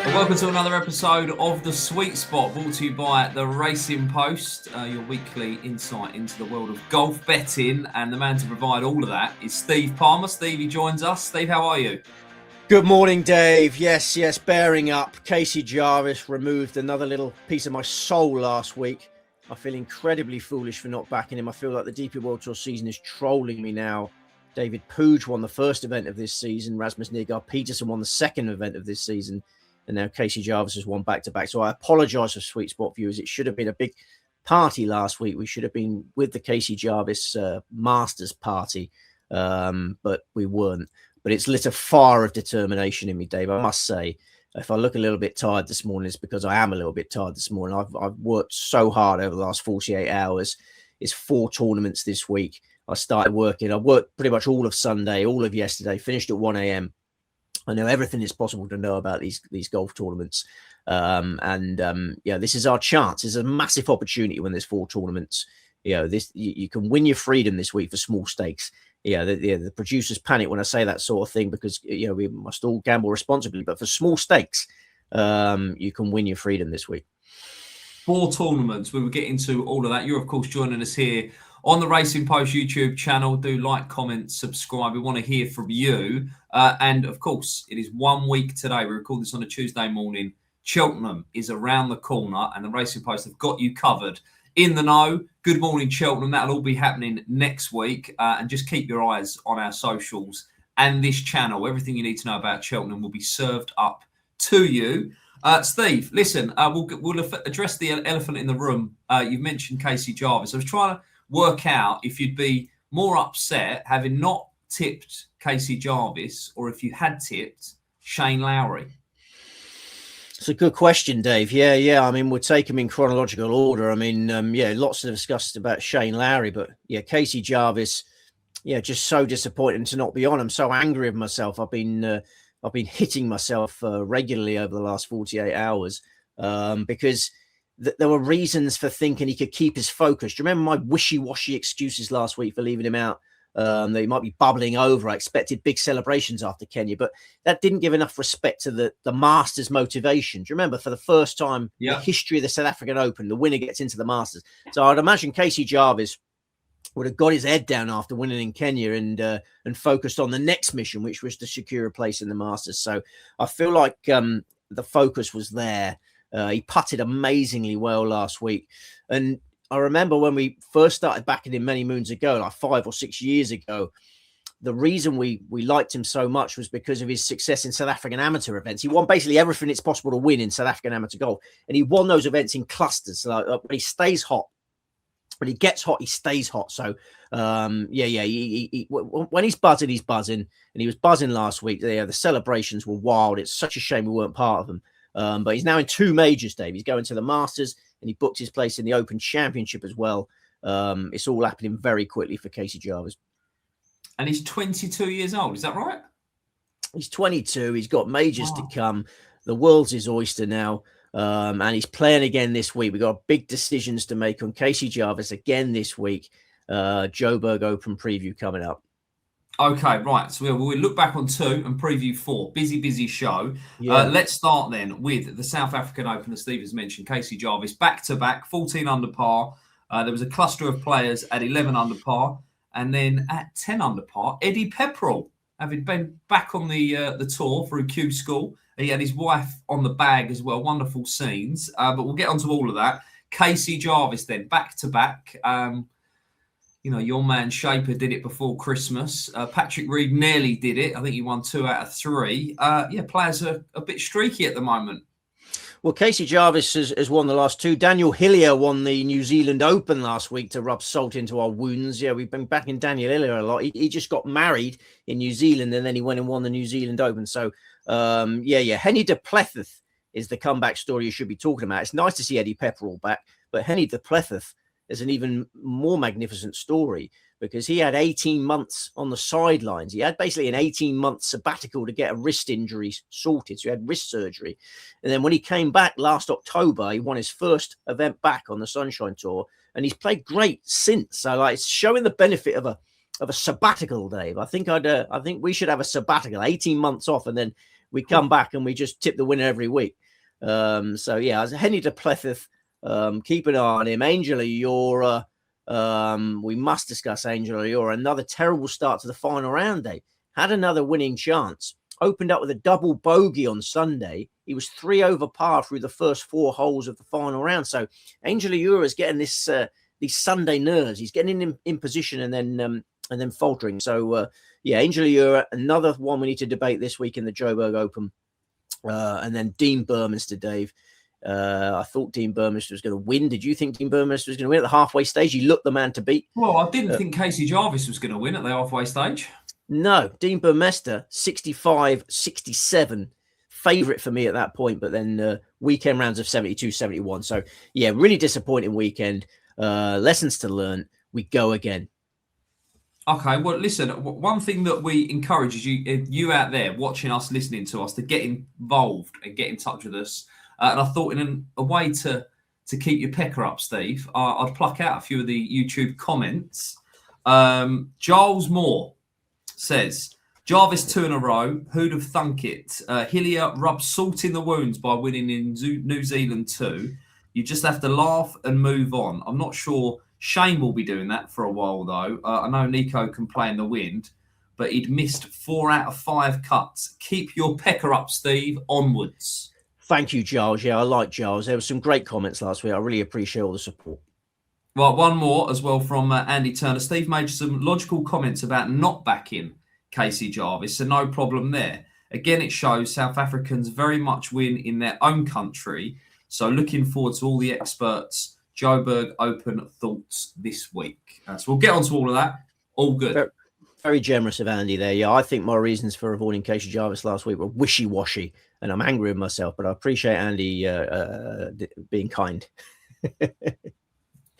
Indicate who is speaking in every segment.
Speaker 1: Welcome to another episode of The Sweet Spot, brought to you by The Racing Post, your weekly insight into the world of golf betting. And the man to provide all of that is Steve Palmer. Stevie joins us. Steve, how are you?
Speaker 2: Good morning, Dave. Yes, bearing up. Casey Jarvis removed another little piece of my soul last week. I feel incredibly foolish for not backing him. I feel like the DP World Tour season is trolling me now. David Puig won the first event of this season. Rasmus Nygaard Peterson won the second event of this season. And now Casey Jarvis has won back-to-back. So I apologise for Sweet Spot viewers. It should have been a big party last week. We should have been with the Casey Jarvis Masters party, but we weren't. But it's lit a fire of determination in me, Dave. I must say, if I look a little bit tired this morning, it's because I am a little bit tired this morning. I've worked so hard over the last 48 hours. It's 4 tournaments this week. I started working. I worked pretty much all of Sunday, all of yesterday, finished at 1 a.m. I know everything is possible to know about these golf tournaments. This is our chance. It's a massive opportunity when there's 4 tournaments. You can win your freedom this week for small stakes. The producers panic when I say that sort of thing because, we must all gamble responsibly. But for small stakes, you can win your freedom this week.
Speaker 1: 4 tournaments. We will get into all of that. You're, of course, joining us here on the Racing Post YouTube channel. Do like, comment, subscribe. We want to hear from you. And, of course, it is 1 week today. We record this on a Tuesday morning. Cheltenham is around the corner and the Racing Post have got you covered. In the know, good morning, Cheltenham. That'll all be happening next week. And just keep your eyes on our socials and this channel. Everything you need to know about Cheltenham will be served up to you. Steve, listen, we'll address the elephant in the room. You've mentioned Casey Jarvis. I was trying to work out if you'd be more upset having not tipped Casey Jarvis or if you had tipped Shane Lowry.
Speaker 2: It's a good question, Dave. Yeah. I mean, we'll take them in chronological order. I mean, lots to discuss about Shane Lowry, but Casey Jarvis, just so disappointing to not be on. I'm so angry with myself. I've been hitting myself regularly over the last 48 hours because there were reasons for thinking he could keep his focus. Do you remember my wishy-washy excuses last week for leaving him out? That he might be bubbling over. I expected big celebrations after Kenya, but that didn't give enough respect to the Masters motivation. Do you remember for the first time in the history of the South African Open, the winner gets into the Masters? So I'd imagine Casey Jarvis would have got his head down after winning in Kenya and focused on the next mission, which was to secure a place in the Masters. So I feel like the focus was there. He putted amazingly well last week. And I remember when we first started backing him many moons ago, like 5 or 6 years ago, the reason we liked him so much was because of his success in South African amateur events. He won basically everything it's possible to win in South African amateur golf. And he won those events in clusters. So when he stays hot, when he gets hot, he stays hot. So, when he's buzzing, he's buzzing. And he was buzzing last week. The celebrations were wild. It's such a shame we weren't part of them. But he's now in 2 majors, Dave. He's going to the Masters and he booked his place in the Open Championship as well. It's all happening very quickly for Casey Jarvis.
Speaker 1: And he's 22 years old. Is that right?
Speaker 2: He's 22. He's got majors to come. The world's his oyster now. And he's playing again this week. We've got big decisions to make on Casey Jarvis again this week. Joburg Open preview coming up.
Speaker 1: Okay, right. So we'll look back on 2 and preview 4. Busy show. Let's start then with the South African Open that Steve has mentioned. Casey Jarvis, back-to-back, 14 under par. There was a cluster of players at 11 under par. And then at 10 under par, Eddie Pepperell, having been back on the tour through Q School. He had his wife on the bag as well. Wonderful scenes. But we'll get onto all of that. Casey Jarvis then, back-to-back. Your man Shaper did it before Christmas. Patrick Reed nearly did it. I think he won 2 out of 3. Players are a bit streaky at the moment.
Speaker 2: Well, Casey Jarvis has won the last 2. Daniel Hillier won the New Zealand Open last week to rub salt into our wounds. Yeah, we've been backing Daniel Hillier a lot. He just got married in New Zealand and then he went and won the New Zealand Open. So, Henny de Pletheth is the comeback story you should be talking about. It's nice to see Eddie Pepperell back, but Henny de Pletheth is an even more magnificent story because he had 18 months on the sidelines. He had basically an 18-month sabbatical to get a wrist injury sorted. So he had wrist surgery. And then when he came back last October, he won his first event back on the Sunshine Tour. And he's played great since. So it's showing the benefit of a sabbatical, Dave. I think we should have a sabbatical, 18 months off, and then we come back and we just tip the winner every week. So yeah, as Henny de Pletheth, keep an eye on him. Angel Ayora, we must discuss Angel Ayora. Another terrible start to the final round day. Had another winning chance. Opened up with a double bogey on Sunday. He was 3 over par through the first 4 holes of the final round. So Angel Ayora is getting this these Sunday nerves. He's getting in position and then faltering. So yeah, Angel Ayora, another one we need to debate this week in the Joburg Open. And then Dean Burmester, Dave. I thought Dean Burmester was going to win. Did you think Dean Burmester was going to win at the halfway stage? He looked the man to beat.
Speaker 1: Well, I didn't think Casey Jarvis was going to win at the halfway stage.
Speaker 2: No, Dean Burmester, 65-67, favourite for me at that point, but then weekend rounds of 72-71. So, yeah, really disappointing weekend. Lessons to learn. We go again.
Speaker 1: Okay, well, listen, one thing that we encourage is you out there watching us, listening to us, to get involved and get in touch with us. And I thought in a way to keep your pecker up, Steve, I'd pluck out a few of the YouTube comments. Giles Moore says, Jarvis 2 in a row. Who'd have thunk it? Hillier rubs salt in the wounds by winning in New Zealand too. You just have to laugh and move on. I'm not sure Shane will be doing that for a while, though. I know Nico can play in the wind, but he'd missed 4 out of 5 cuts. Keep your pecker up, Steve. Onwards.
Speaker 2: Thank you, Giles. Yeah, I like Giles. There were some great comments last week. I really appreciate all the support.
Speaker 1: Well, one more as well from Andy Turner. Steve made some logical comments about not backing Casey Jarvis, so no problem there. Again, it shows South Africans very much win in their own country. So looking forward to all the experts' Joburg Open thoughts this week. So we'll get on to all of that. All good.
Speaker 2: Very, very generous of Andy there. Yeah, I think my reasons for avoiding Casey Jarvis last week were wishy-washy, and I'm angry with myself, but I appreciate Andy being kind.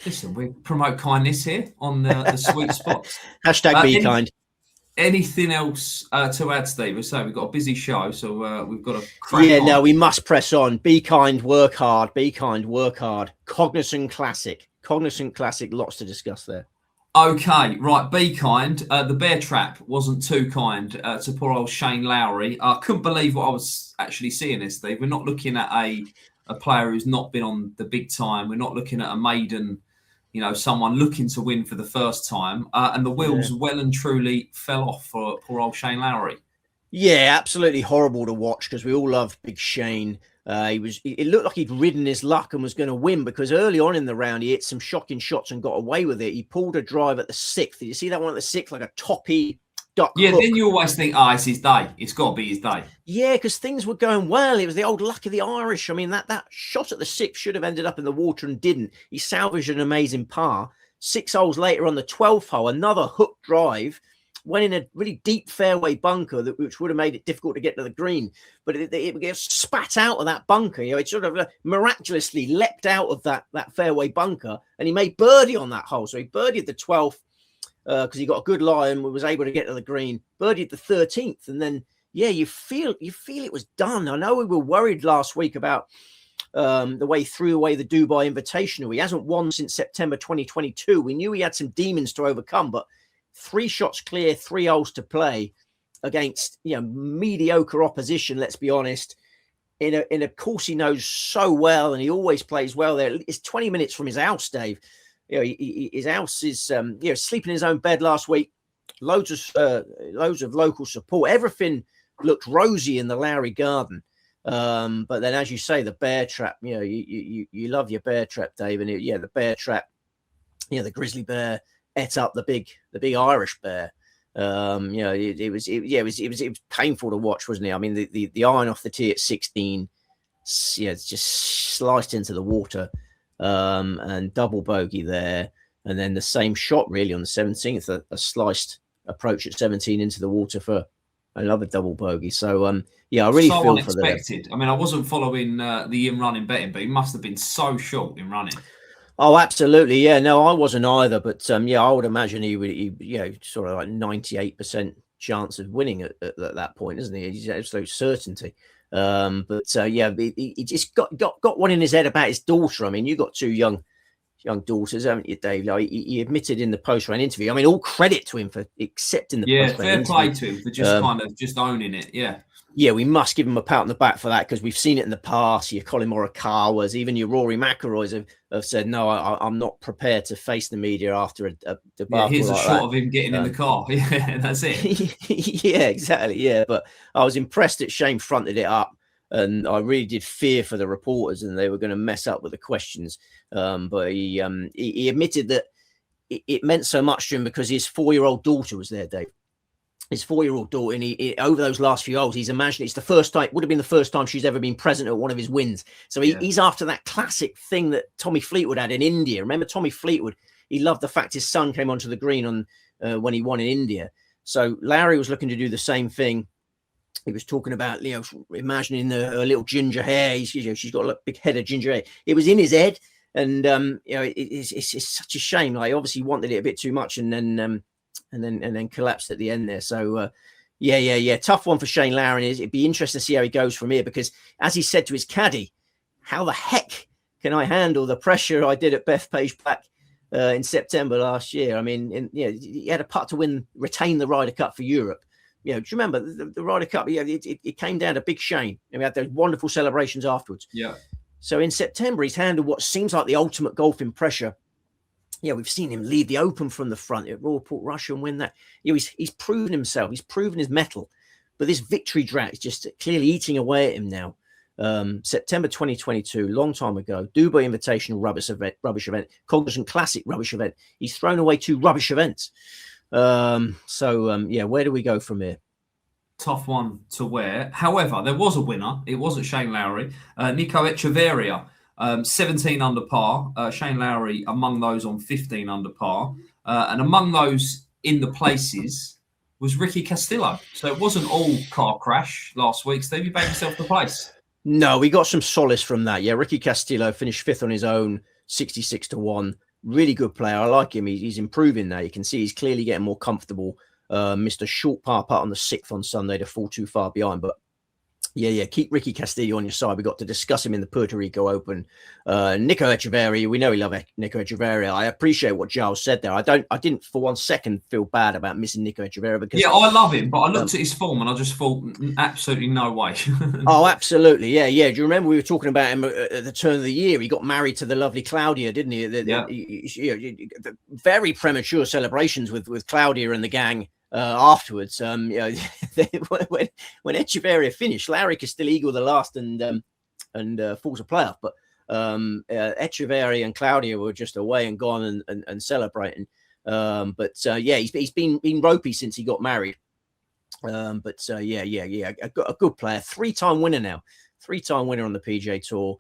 Speaker 1: Listen, we promote kindness here on the sweet spots.
Speaker 2: Hashtag be kind.
Speaker 1: Anything else to add, Steve? So we've got a busy show, so we've got to crack on.
Speaker 2: No, we must press on. Be kind, work hard. Be kind, work hard. Cognizant Classic. Cognizant Classic, lots to discuss there.
Speaker 1: Okay, right, be kind. The bear trap wasn't too kind to poor old Shane Lowry. I couldn't believe what I was actually seeing this, Steve. We're not looking at a player who's not been on the big time. We're not looking at a maiden, someone looking to win for the first time. And the wheels well and truly fell off for poor old Shane Lowry. Yeah,
Speaker 2: absolutely horrible to watch because we all love Big Shane. It looked like he'd ridden his luck and was going to win because early on in the round, he hit some shocking shots and got away with it. He pulled a drive at the 6th. Did you see that one at the 6th? Like a toppy duck hook.
Speaker 1: Then you always think, it's his day. It's got to be his day.
Speaker 2: Yeah, because things were going well. It was the old luck of the Irish. I mean, that shot at the 6th should have ended up in the water and didn't. He salvaged an amazing par. 6 holes later on the 12th hole, another hook drive. Went in a really deep fairway bunker, which would have made it difficult to get to the green. But it gets spat out of that bunker. It sort of miraculously leapt out of that fairway bunker, and he made birdie on that hole. So he birdied the 12th because he got a good lie and was able to get to the green. Birdied the 13th, and then you feel it was done. I know we were worried last week about the way he threw away the Dubai Invitational. He hasn't won since September 2022. We knew he had some demons to overcome, but 3 shots clear, 3 holes to play against mediocre opposition. Let's be honest. In a course he knows so well, and he always plays well there. It's 20 minutes from his house, Dave. His house is sleeping in his own bed last week. Loads of local support. Everything looked rosy in the Lowry Garden. But then, as you say, the bear trap. You love your bear trap, Dave. And the bear trap. The grizzly bear ate up the big Irish bear. It was painful to watch, wasn't it? I mean, the iron off the tee at 16, it's just sliced into the water, and double bogey there, and then the same shot really on the 17th, a sliced approach at 17 into the water for another double bogey. So I really feel
Speaker 1: unexpected. I mean, I wasn't following the in running betting, but he must have been so short in running.
Speaker 2: Oh, absolutely. Yeah, no, I wasn't either. But I would imagine he would, sort of like 98% chance of winning at that point, isn't he? He's absolute certainty. He just got one in his head about his daughter. I mean, you got 2 young young daughters, haven't you, Dave? Like he admitted in the post-round interview. I mean, all credit to him for accepting the post-round
Speaker 1: fair
Speaker 2: interview.
Speaker 1: play to him for just kind of just owning it.
Speaker 2: Yeah, we must give him a pat on the back for that, because we've seen it in the past. Your Colin Morikawa's, even your Rory McIlroy's have said, no, I'm not prepared to face the media after a debacle.
Speaker 1: Here's
Speaker 2: like
Speaker 1: a shot
Speaker 2: that.
Speaker 1: of him getting in the car. Yeah, that's it.
Speaker 2: Yeah, exactly. Yeah, but I was impressed that Shane fronted it up, and I really did fear for the reporters, and they were going to mess up with the questions. But he admitted that it meant so much to him because his 4-year-old daughter was there, Dave. His 4-year-old daughter, and he over those last few holes, he's imagined it's the first time, would have been the first time she's ever been present at one of his wins. So he's after that classic thing that Tommy Fleetwood had in India. Remember Tommy Fleetwood? He loved the fact his son came onto the green on when he won in India. So Larry was looking to do the same thing. He was talking about, imagining her little ginger hair. She's got a big head of ginger hair. It was in his head, and it's such a shame. Like, obviously wanted it a bit too much, and then collapsed at the end there. So tough one for Shane Lowry. It'd be interesting to see how he goes from here, because as he said to his caddy, how the heck can I handle the pressure I did at Bethpage back in September last year? I mean, he had a putt to retain the Ryder Cup for Europe. Do you remember the Ryder Cup? It came down to Big Shane, and we had those wonderful celebrations afterwards.
Speaker 1: Yeah.
Speaker 2: So in September, he's handled what seems like the ultimate golfing pressure. Yeah, we've seen him lead the Open from the front at Royal Port Russia and win that. He's proven himself. He's proven his mettle. But this victory drought is just clearly eating away at him now. September 2022, long time ago, Dubai Invitational rubbish event, Cognizant Classic rubbish event. He's thrown away 2 rubbish events. Where do we go from here?
Speaker 1: Tough one to wear. However, there was a winner. It wasn't Shane Lowry. Nico Echavarria, 17 under par. Shane Lowry among those on 15 under par. And among those in the places was Ricky Castillo. So it wasn't all car crash last week. Steve, you backed yourself the place.
Speaker 2: No, we got some solace from that. Yeah, Ricky Castillo finished 5th on his own, 66-1. Really good player. I like him. He's improving now. You can see he's clearly getting more comfortable. Missed a short par putt on the 6th on Sunday to fall too far behind. But keep Ricky Castillo on your side. We got to discuss him in the Puerto Rico Open. Nico Echavarria, we know we love Nico Echavarria. I appreciate what Giles said there. I didn't for one second feel bad about missing Nico Echavarria, because
Speaker 1: I love him, but I looked at his form and I just thought absolutely no way.
Speaker 2: Oh, absolutely, yeah. Do you remember we were talking about him at the turn of the year? He got married to the lovely Claudia, didn't he? Very premature celebrations with Claudia and the gang. Afterwards, when Echeverria finished, Larry could still eagle the last and falls a playoff, but Echeverria and Claudia were just away and gone and celebrating. He's been ropey since he got married. A good player, 3-time winner now, 3-time winner on the PGA Tour.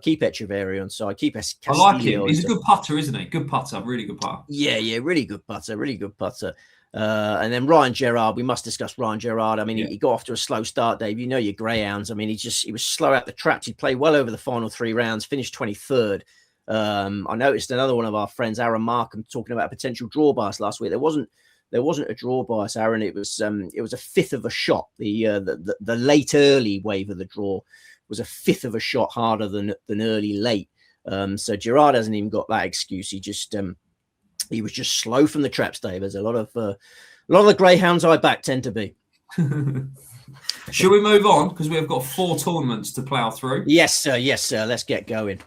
Speaker 2: Keep Echeverria on side. Keep Castillo.
Speaker 1: I like him. He's a good putter, isn't he? Good putter, really good putter.
Speaker 2: Yeah, really good putter. And then Ryan Gerrard, we must discuss Ryan Gerrard. I mean, he got off to a slow start, Dave. You know your greyhounds. I mean, he was slow out the traps. He played well over the final 3 rounds, finished 23rd. I noticed another one of our friends, Aaron Markham, talking about a potential draw bias last week. There wasn't a draw bias, Aaron. It was a 5th of a shot. The late early wave of the draw was a 5th of a shot harder than early late. So Gerrard hasn't even got that excuse. He was just slow from the traps, Dave. There's a lot of the greyhounds I back tend to be.
Speaker 1: Should we move on? Because we've got 4 tournaments to plough through.
Speaker 2: Yes, sir. Let's get going.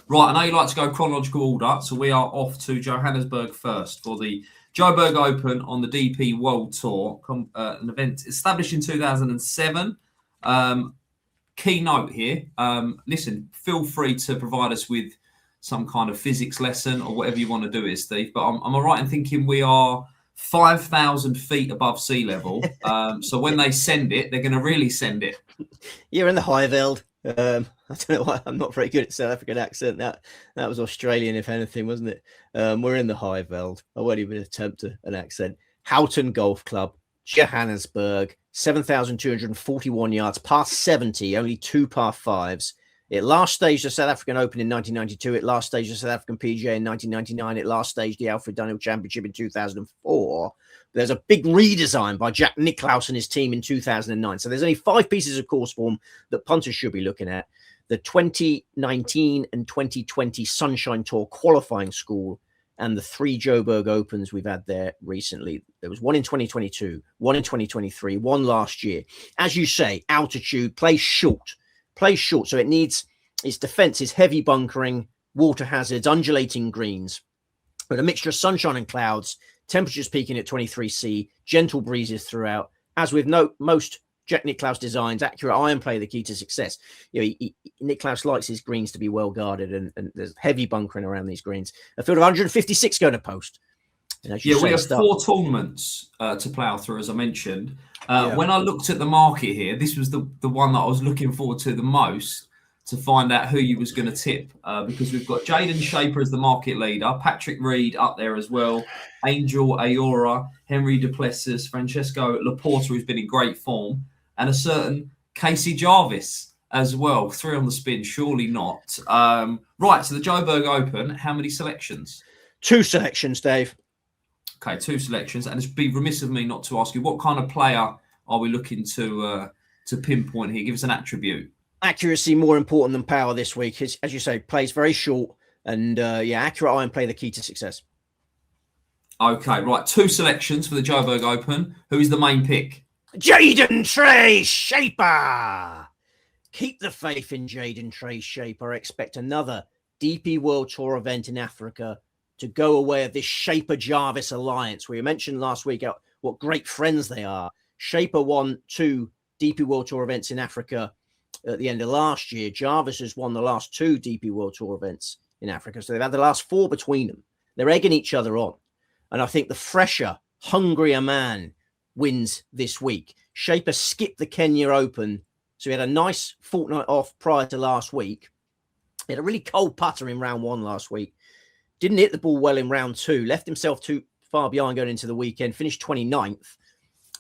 Speaker 1: Right, I know you like to go chronological order, so we are off to Johannesburg first for the Joburg Open on the DP World Tour, an event established in 2007. Key note here, listen, feel free to provide us with some kind of physics lesson or whatever you want to do it, Steve. But am I right in thinking we are 5,000 feet above sea level? So when they send it, they're going to really send it.
Speaker 2: You're in the high veld. I don't know why I'm not very good at South African accent. That was Australian, if anything, wasn't it? We're in the high veld. I won't even attempt an accent. Houghton Golf Club, Johannesburg, 7,241 yards, par 70, only 2 par 5s. It last staged the South African Open in 1992. It last staged the South African PGA in 1999. It last staged the Alfred Dunhill Championship in 2004. There's a big redesign by Jack Nicklaus and his team in 2009. So there's only 5 pieces of course form that punters should be looking at. the 2019 and 2020 Sunshine Tour qualifying school, and the 3 Joburg Opens we've had there recently. There was one in 2022, one in 2023, one last year. As you say, altitude, plays short. So it needs its defense is heavy bunkering, water hazards, undulating greens, but a mixture of sunshine and clouds, temperatures peaking at 23°C, gentle breezes throughout. As with most Jack Nicklaus designs, accurate iron play the key to success. Nicklaus likes his greens to be well guarded, and there's heavy bunkering around these greens. A field of 156 going to post.
Speaker 1: We have 4 tournaments to plough through, as I mentioned. When I looked at the market here, this was the one that I was looking forward to the most, to find out who you was going to tip, because we've got Jaden Shaper as the market leader, Patrick Reed up there as well, Angel Ayora, Henry Duplessis, Francesco Laporta, who's been in great form, and a certain Casey Jarvis as well. 3 on the spin, surely not. Right, so the Joburg Open, how many selections?
Speaker 2: 2 selections, Dave.
Speaker 1: Okay, 2 selections, and it'd be remiss of me not to ask you, what kind of player are we looking to pinpoint here? Give us an attribute.
Speaker 2: Accuracy more important than power this week. As you say, plays very short, and accurate iron play the key to success.
Speaker 1: Okay, right. 2 selections for the Joburg Open. Who is the main pick?
Speaker 2: Jaden Trey Shaper. Keep the faith in Jaden Trey Shaper. Expect another DP World Tour event in Africa to go away of this Shaper Jarvis alliance. We mentioned last week what great friends they are. Shaper won 2 DP World Tour events in Africa at the end of last year. Jarvis has won the last 2 DP World Tour events in Africa. So they've had the last 4 between them. They're egging each other on. And I think the fresher, hungrier man wins this week. Shaper skipped the Kenya Open. So he had a nice fortnight off prior to last week. He had a really cold putter in round 1 last week. Didn't hit the ball well in round 2. Left himself too far behind going into the weekend. Finished 29th.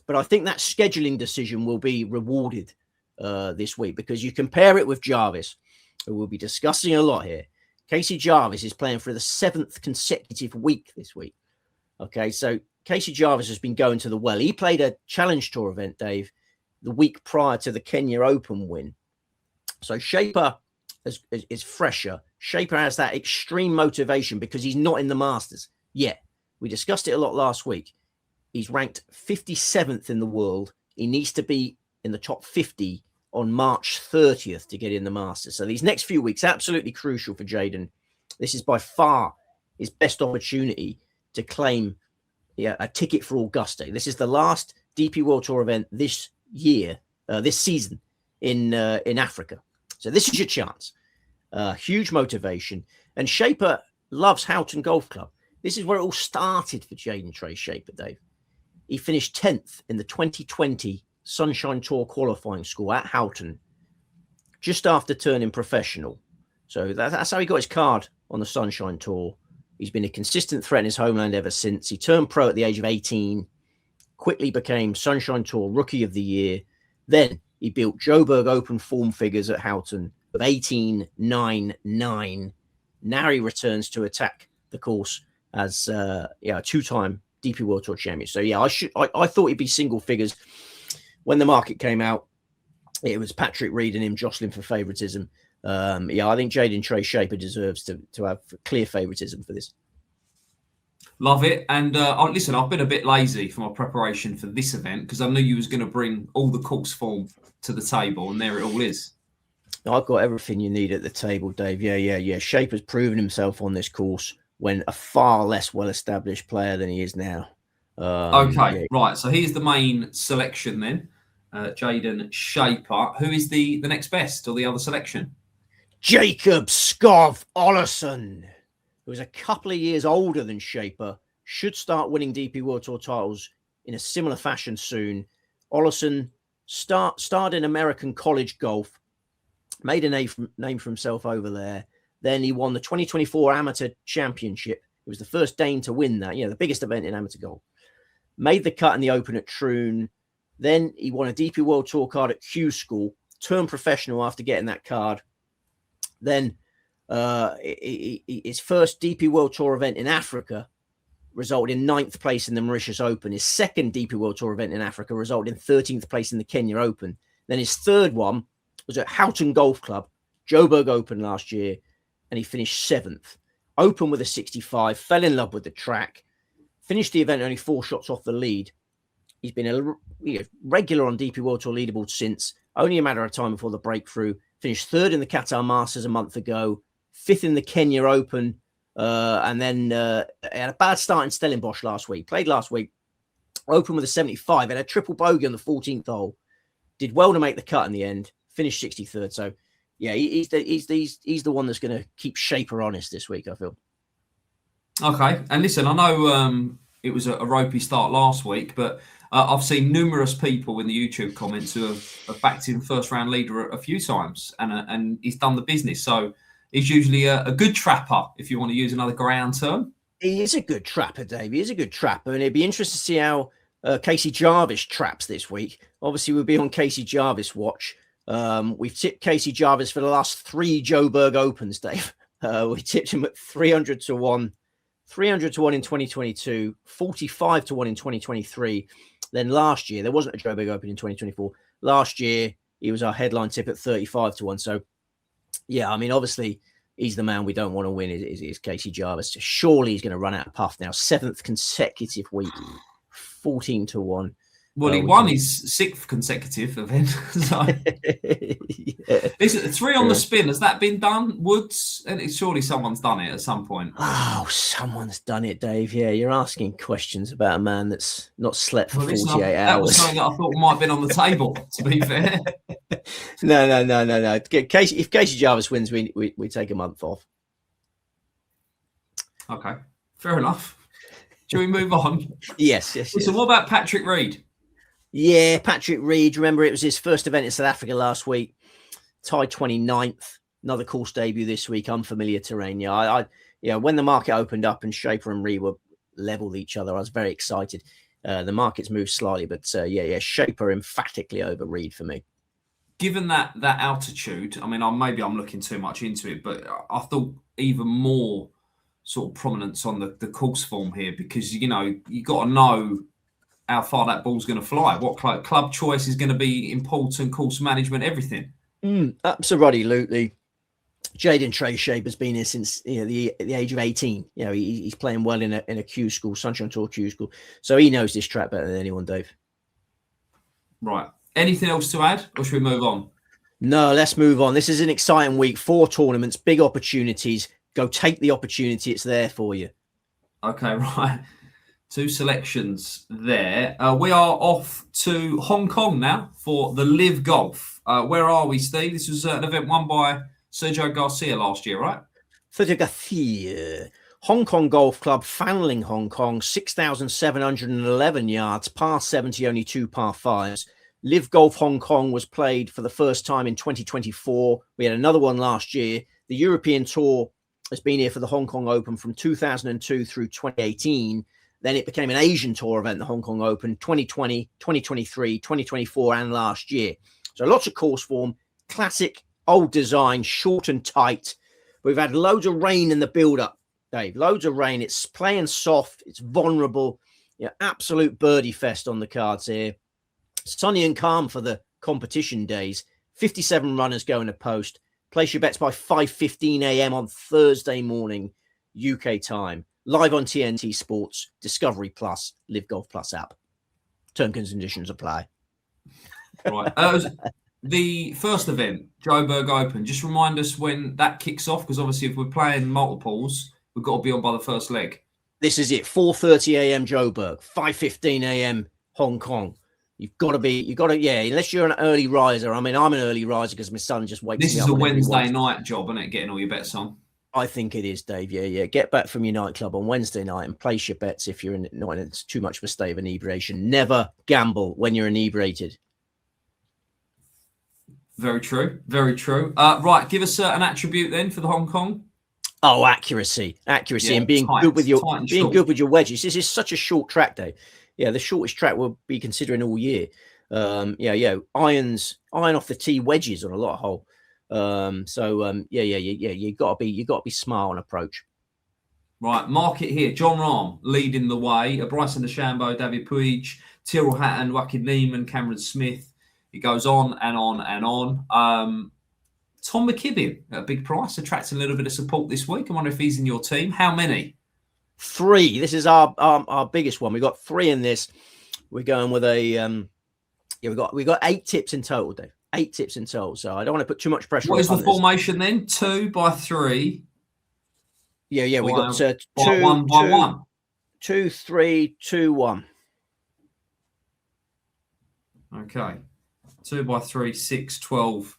Speaker 2: But I think that scheduling decision will be rewarded this week, because you compare it with Jarvis, who we'll be discussing a lot here. Casey Jarvis is playing for the 7th consecutive week this week. Okay, so Casey Jarvis has been going to the well. He played a Challenge Tour event, Dave, the week prior to the Kenya Open win. So Shaper is fresher. Shaper has that extreme motivation because he's not in the Masters yet. We discussed it a lot last week. He's ranked 57th in the world. He needs to be in the top 50 on March 30th to get in the Masters. So these next few weeks, absolutely crucial for Jaden. This is by far his best opportunity to claim a ticket for Augusta. This is the last DP World Tour event this year, this season in Africa. So this is your chance. Huge motivation. And Shaper loves Houghton Golf Club. This is where it all started for Jaden Trey Shaper, Dave. He finished 10th in the 2020 Sunshine Tour qualifying school at Houghton, just after turning professional. So that's how he got his card on the Sunshine Tour. He's been a consistent threat in his homeland ever since. He turned pro at the age of 18, quickly became Sunshine Tour Rookie of the Year. Then he built Joburg Open form figures at Houghton of 18-9-9. Now he returns to attack the course as a 2-time DP World Tour champion. So I thought he'd be single figures. When the market came out, it was Patrick Reed and him jostling for favoritism. I think Jaden Trey Shaper deserves to have clear favoritism for this.
Speaker 1: Love it. And listen, I've been a bit lazy for my preparation for this event because I knew you was going to bring all the course form to the table, and there it all is.
Speaker 2: I've got everything you need at the table, Dave. Yeah. Shaper's proven himself on this course when a far less well-established player than he is now.
Speaker 1: Right. So here's the main selection then. Jaden Shaper. Who is the next best or the other selection?
Speaker 2: Jacob Skov Ollison, who is a couple of years older than Shaper, should start winning DP World Tour titles in a similar fashion soon. Ollison started in American college golf, made a name for himself over there. Then he won the 2024 Amateur Championship. He was the first Dane to win that, the biggest event in amateur golf. Made the cut in the Open at Troon. Then he won a DP World Tour card at Q School, turned professional after getting that card. Then his first DP World Tour event in Africa resulted in 9th place in the Mauritius Open. His second DP World Tour event in Africa resulted in 13th place in the Kenya Open. Then his third one was at Houghton Golf Club, Joburg Open last year, and he finished 7th. Open with a 65, fell in love with the track, finished the event only 4 shots off the lead. He's been a regular on DP World Tour leaderboard since, only a matter of time before the breakthrough. Finished 3rd in the Qatar Masters a month ago, 5th in the Kenya Open, and then had a bad start in Stellenbosch last week. Played last week, Open with a 75, had a triple bogey on the 14th hole. Did well to make the cut in the end, finished 63rd. So, yeah, he's the one that's going to keep Shaper honest this week, I feel.
Speaker 1: Okay, and listen, I know it was a ropey start last week, but I've seen numerous people in the YouTube comments who have backed him first round leader a few times, and he's done the business. So he's usually a good trapper, if you want to use another ground term.
Speaker 2: He is a good trapper, Dave. He is a good trapper, and it'd be interesting to see how Casey Jarvis traps this week. Obviously, we'll be on Casey Jarvis watch. We've tipped Casey Jarvis for the last 3 Joburg Opens, Dave. We tipped him at 300 to 1. 300 to 1 in 2022, 45 to 1 in 2023. Then last year, there wasn't a Joburg Open in 2024. Last year, he was our headline tip at 35 to 1. So, yeah, I mean, obviously, he's the man we don't want to win is Casey Jarvis. Surely he's going to run out of puff now. 7th consecutive week, 14 to 1.
Speaker 1: Well, he won his 6th consecutive event. So. Yeah. Is it 3 on the spin? Has that been done? Woods? And surely someone's done it at some point.
Speaker 2: Oh, someone's done it, Dave. Yeah, you're asking questions about a man that's not slept for 48 hours.
Speaker 1: That was something that I thought might have been on the table, to be fair.
Speaker 2: No. If Casey Jarvis wins, we take a month off.
Speaker 1: Okay, fair enough. Shall we move on?
Speaker 2: Yes.
Speaker 1: So what about Patrick Reed?
Speaker 2: Yeah, Patrick Reed. Remember, it was his first event in South Africa last week. Tied 29th. Another course debut this week. Unfamiliar terrain. Yeah, when the market opened up and Shaper and Reed were level with each other, I was very excited. The market's moved slightly, but Shaper emphatically over Reed for me.
Speaker 1: Given that altitude, I mean, maybe I'm looking too much into it, but I thought even more sort of prominence on the course form here, because you got to know how far that ball's going to fly. What club choice is going to be important, course management, everything.
Speaker 2: Absolutely. Jaden Trey Shaper's been here since the age of 18. He's playing well in a Q school, Sunshine Tour Q school. So he knows this track better than anyone, Dave.
Speaker 1: Right. Anything else to add, or should we move on?
Speaker 2: No, let's move on. This is an exciting week. 4 tournaments, big opportunities. Go take the opportunity. It's there for you. Okay,
Speaker 1: right. 2 selections there. We are off to Hong Kong now for the LIV Golf. Where are we, Steve? This was an event won by Sergio Garcia last year, right?
Speaker 2: Sergio Garcia. Hong Kong Golf Club, Fanling, Hong Kong, 6,711 yards, par 70, only 2 par 5s. LIV Golf Hong Kong was played for the first time in 2024. We had another one last year. The European Tour has been here for the Hong Kong Open from 2002 through 2018. Then it became an Asian Tour event, the Hong Kong Open, 2020, 2023, 2024, and last year. So lots of course form, classic, old design, short and tight. We've had loads of rain in the build-up, Dave. Loads of rain. It's playing soft. It's vulnerable. Absolute birdie fest on the cards here. Sunny and calm for the competition days. 57 runners going to post. Place your bets by 5:15 a.m. on Thursday morning, UK time. Live on TNT Sports, Discovery Plus, LIV Golf Plus app. Terms and conditions apply.
Speaker 1: Right. The first event, Joburg Open, just remind us when that kicks off, because obviously if we're playing multiples, we've got to be on by the first leg.
Speaker 2: This is it. 4:30 a.m. Joburg, 5:15 a.m. Hong Kong. Unless you're an early riser. I mean, I'm an early riser because my son just wakes me up.
Speaker 1: This is a Wednesday night job, isn't it? Getting all your bets on.
Speaker 2: I think it is, Dave. Yeah. Get back from your nightclub on Wednesday night and place your bets if you're not in too much of a state of inebriation. Never gamble when you're inebriated.
Speaker 1: Very true. Very true. Right. Give us an attribute then for the Hong Kong.
Speaker 2: Oh, accuracy, and being good with your wedges. This is such a short track, Dave. Yeah, the shortest track we'll be considering all year. Iron off the tee, wedges on a lot of hole. You got to be smart on approach.
Speaker 1: Right, market here. John Rahm leading the way. Bryson DeChambeau, David Puig, Tyrrell Hatton, Joaquin Neiman, Cameron Smith. It goes on and on and on. Tom McKibben at a big price, attracting a little bit of support this week. I wonder if he's in your team. How many?
Speaker 2: 3. This is our biggest one. We got 3 in this. We're going with a we got 8 tips in total, Dave. 8 tips in total. So I don't want to put too much pressure on.
Speaker 1: What is the formation then? 2 by 3.
Speaker 2: Yeah. We got
Speaker 1: 1 by 1.
Speaker 2: 2, 3, 2, 1.
Speaker 1: Okay. 2 by 3, 6, 12.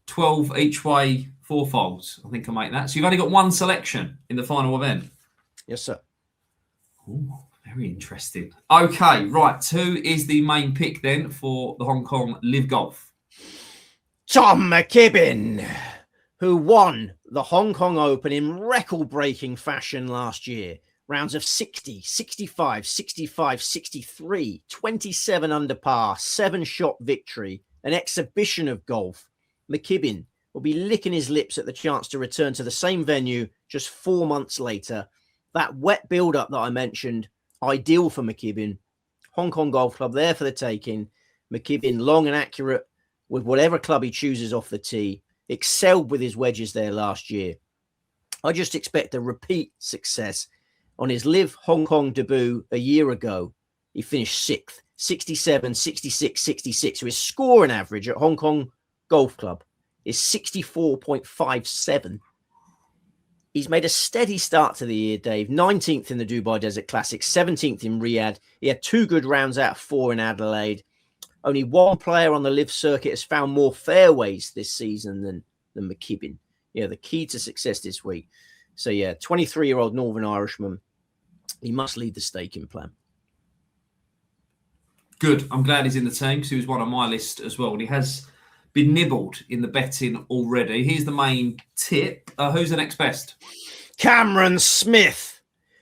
Speaker 1: 12 each way, 4 folds. I think I make that. So you've only got 1 selection in the final event.
Speaker 2: Yes, sir.
Speaker 1: Ooh, very interesting. Okay, right. 2 is the main pick then for the Hong Kong LIV Golf.
Speaker 2: Tom McKibben, who won the Hong Kong Open in record-breaking fashion last year. Rounds of 60, 65, 65, 63, 27 under par, 7-shot victory, an exhibition of golf. McKibben will be licking his lips at the chance to return to the same venue just 4 months later. That wet build-up that I mentioned, ideal for McKibben. Hong Kong Golf Club there for the taking. McKibben long and accurate with whatever club he chooses off the tee. Excelled with his wedges there last year. I just expect a repeat success. On his LIV Hong Kong debut a year ago, he finished 6th, 67, 66, 66. So his scoring average at Hong Kong Golf Club is 64.57. He's made a steady start to the year, Dave. 19th in the Dubai Desert Classic, 17th in Riyadh. He had 2 good rounds out of 4 in Adelaide. Only 1 player on the LIV circuit has found more fairways this season than McKibben. Yeah, the key to success this week. So, 23-year-old Northern Irishman. He must lead the staking plan.
Speaker 1: Good. I'm glad he's in the team because he was one on my list as well. And he has been nibbled in the betting already. Here's the main tip. Who's the next best?
Speaker 2: Cameron Smith,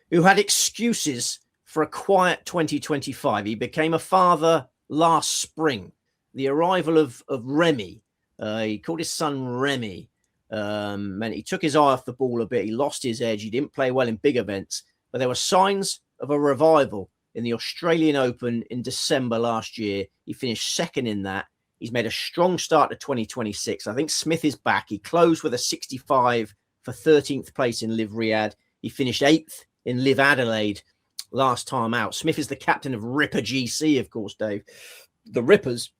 Speaker 2: who had excuses for a quiet 2025. He became a father last spring. The arrival of Remy. He called his son Remy. And he took his eye off the ball a bit. He lost his edge. He didn't play well in big events. But there were signs of a revival in the Australian Open in December last year. He finished 2nd in that. He's made a strong start to 2026. I think Smith is back. He closed with a 65 for 13th place in LIV Riyadh. He finished 8th in LIV Adelaide last time out. Smith is the captain of Ripper GC, of course, Dave. The Rippers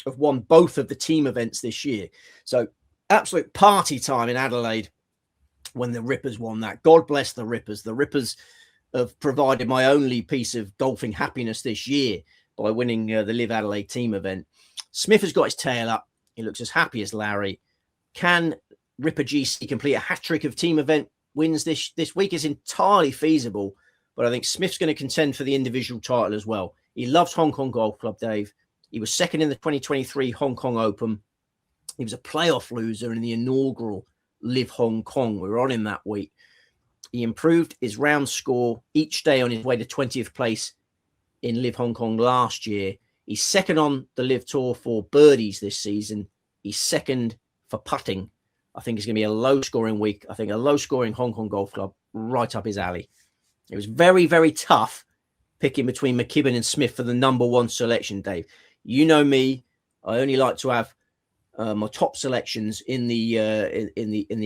Speaker 2: have won both of the team events this year. So absolute party time in Adelaide when the Rippers won that. God bless the Rippers. The Rippers have provided my only piece of golfing happiness this year by winning the LIV Adelaide team event. Smith has got his tail up. He looks as happy as Larry. Can Ripper GC complete a hat-trick of team event wins this week? Is entirely feasible, but I think Smith's going to contend for the individual title as well. He loves Hong Kong Golf Club, Dave. He was 2nd in the 2023 Hong Kong Open. He was a playoff loser in the inaugural LIV Hong Kong. We were on him that week. He improved his round score each day on his way to 20th place in LIV Hong Kong last year. He's 2nd on the LIV Tour for birdies this season. He's 2nd for putting. I think it's going to be a low-scoring week. I think a low-scoring Hong Kong Golf Club right up his alley. It was very, very tough picking between McKibben and Smith for the number 1 selection, Dave. You know me. I only like to have my top selections in the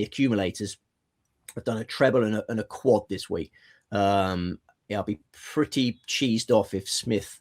Speaker 2: accumulators. I've done a treble and a quad this week. I'll be pretty cheesed off if Smith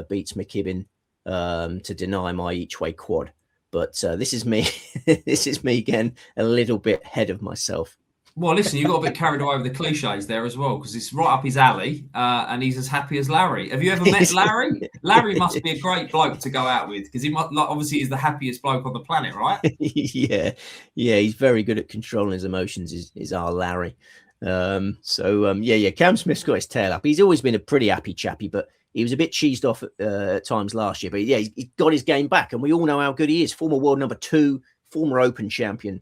Speaker 2: beats McKibben to deny my each way quad. But this is me. This is me again, a little bit ahead of myself.
Speaker 1: Well, listen, you got a bit carried away with the cliches there as well, because it's right up his alley, and he's as happy as Larry. Have you ever met Larry? Larry must be a great bloke to go out with, because he obviously is the happiest bloke on the planet, right?
Speaker 2: yeah, he's very good at controlling his emotions. Is our Larry? Cam Smith's got his tail up. He's always been a pretty happy chappy, but he was a bit cheesed off at times last year. But yeah, he got his game back, and we all know how good he is. Former world number 2, former Open champion.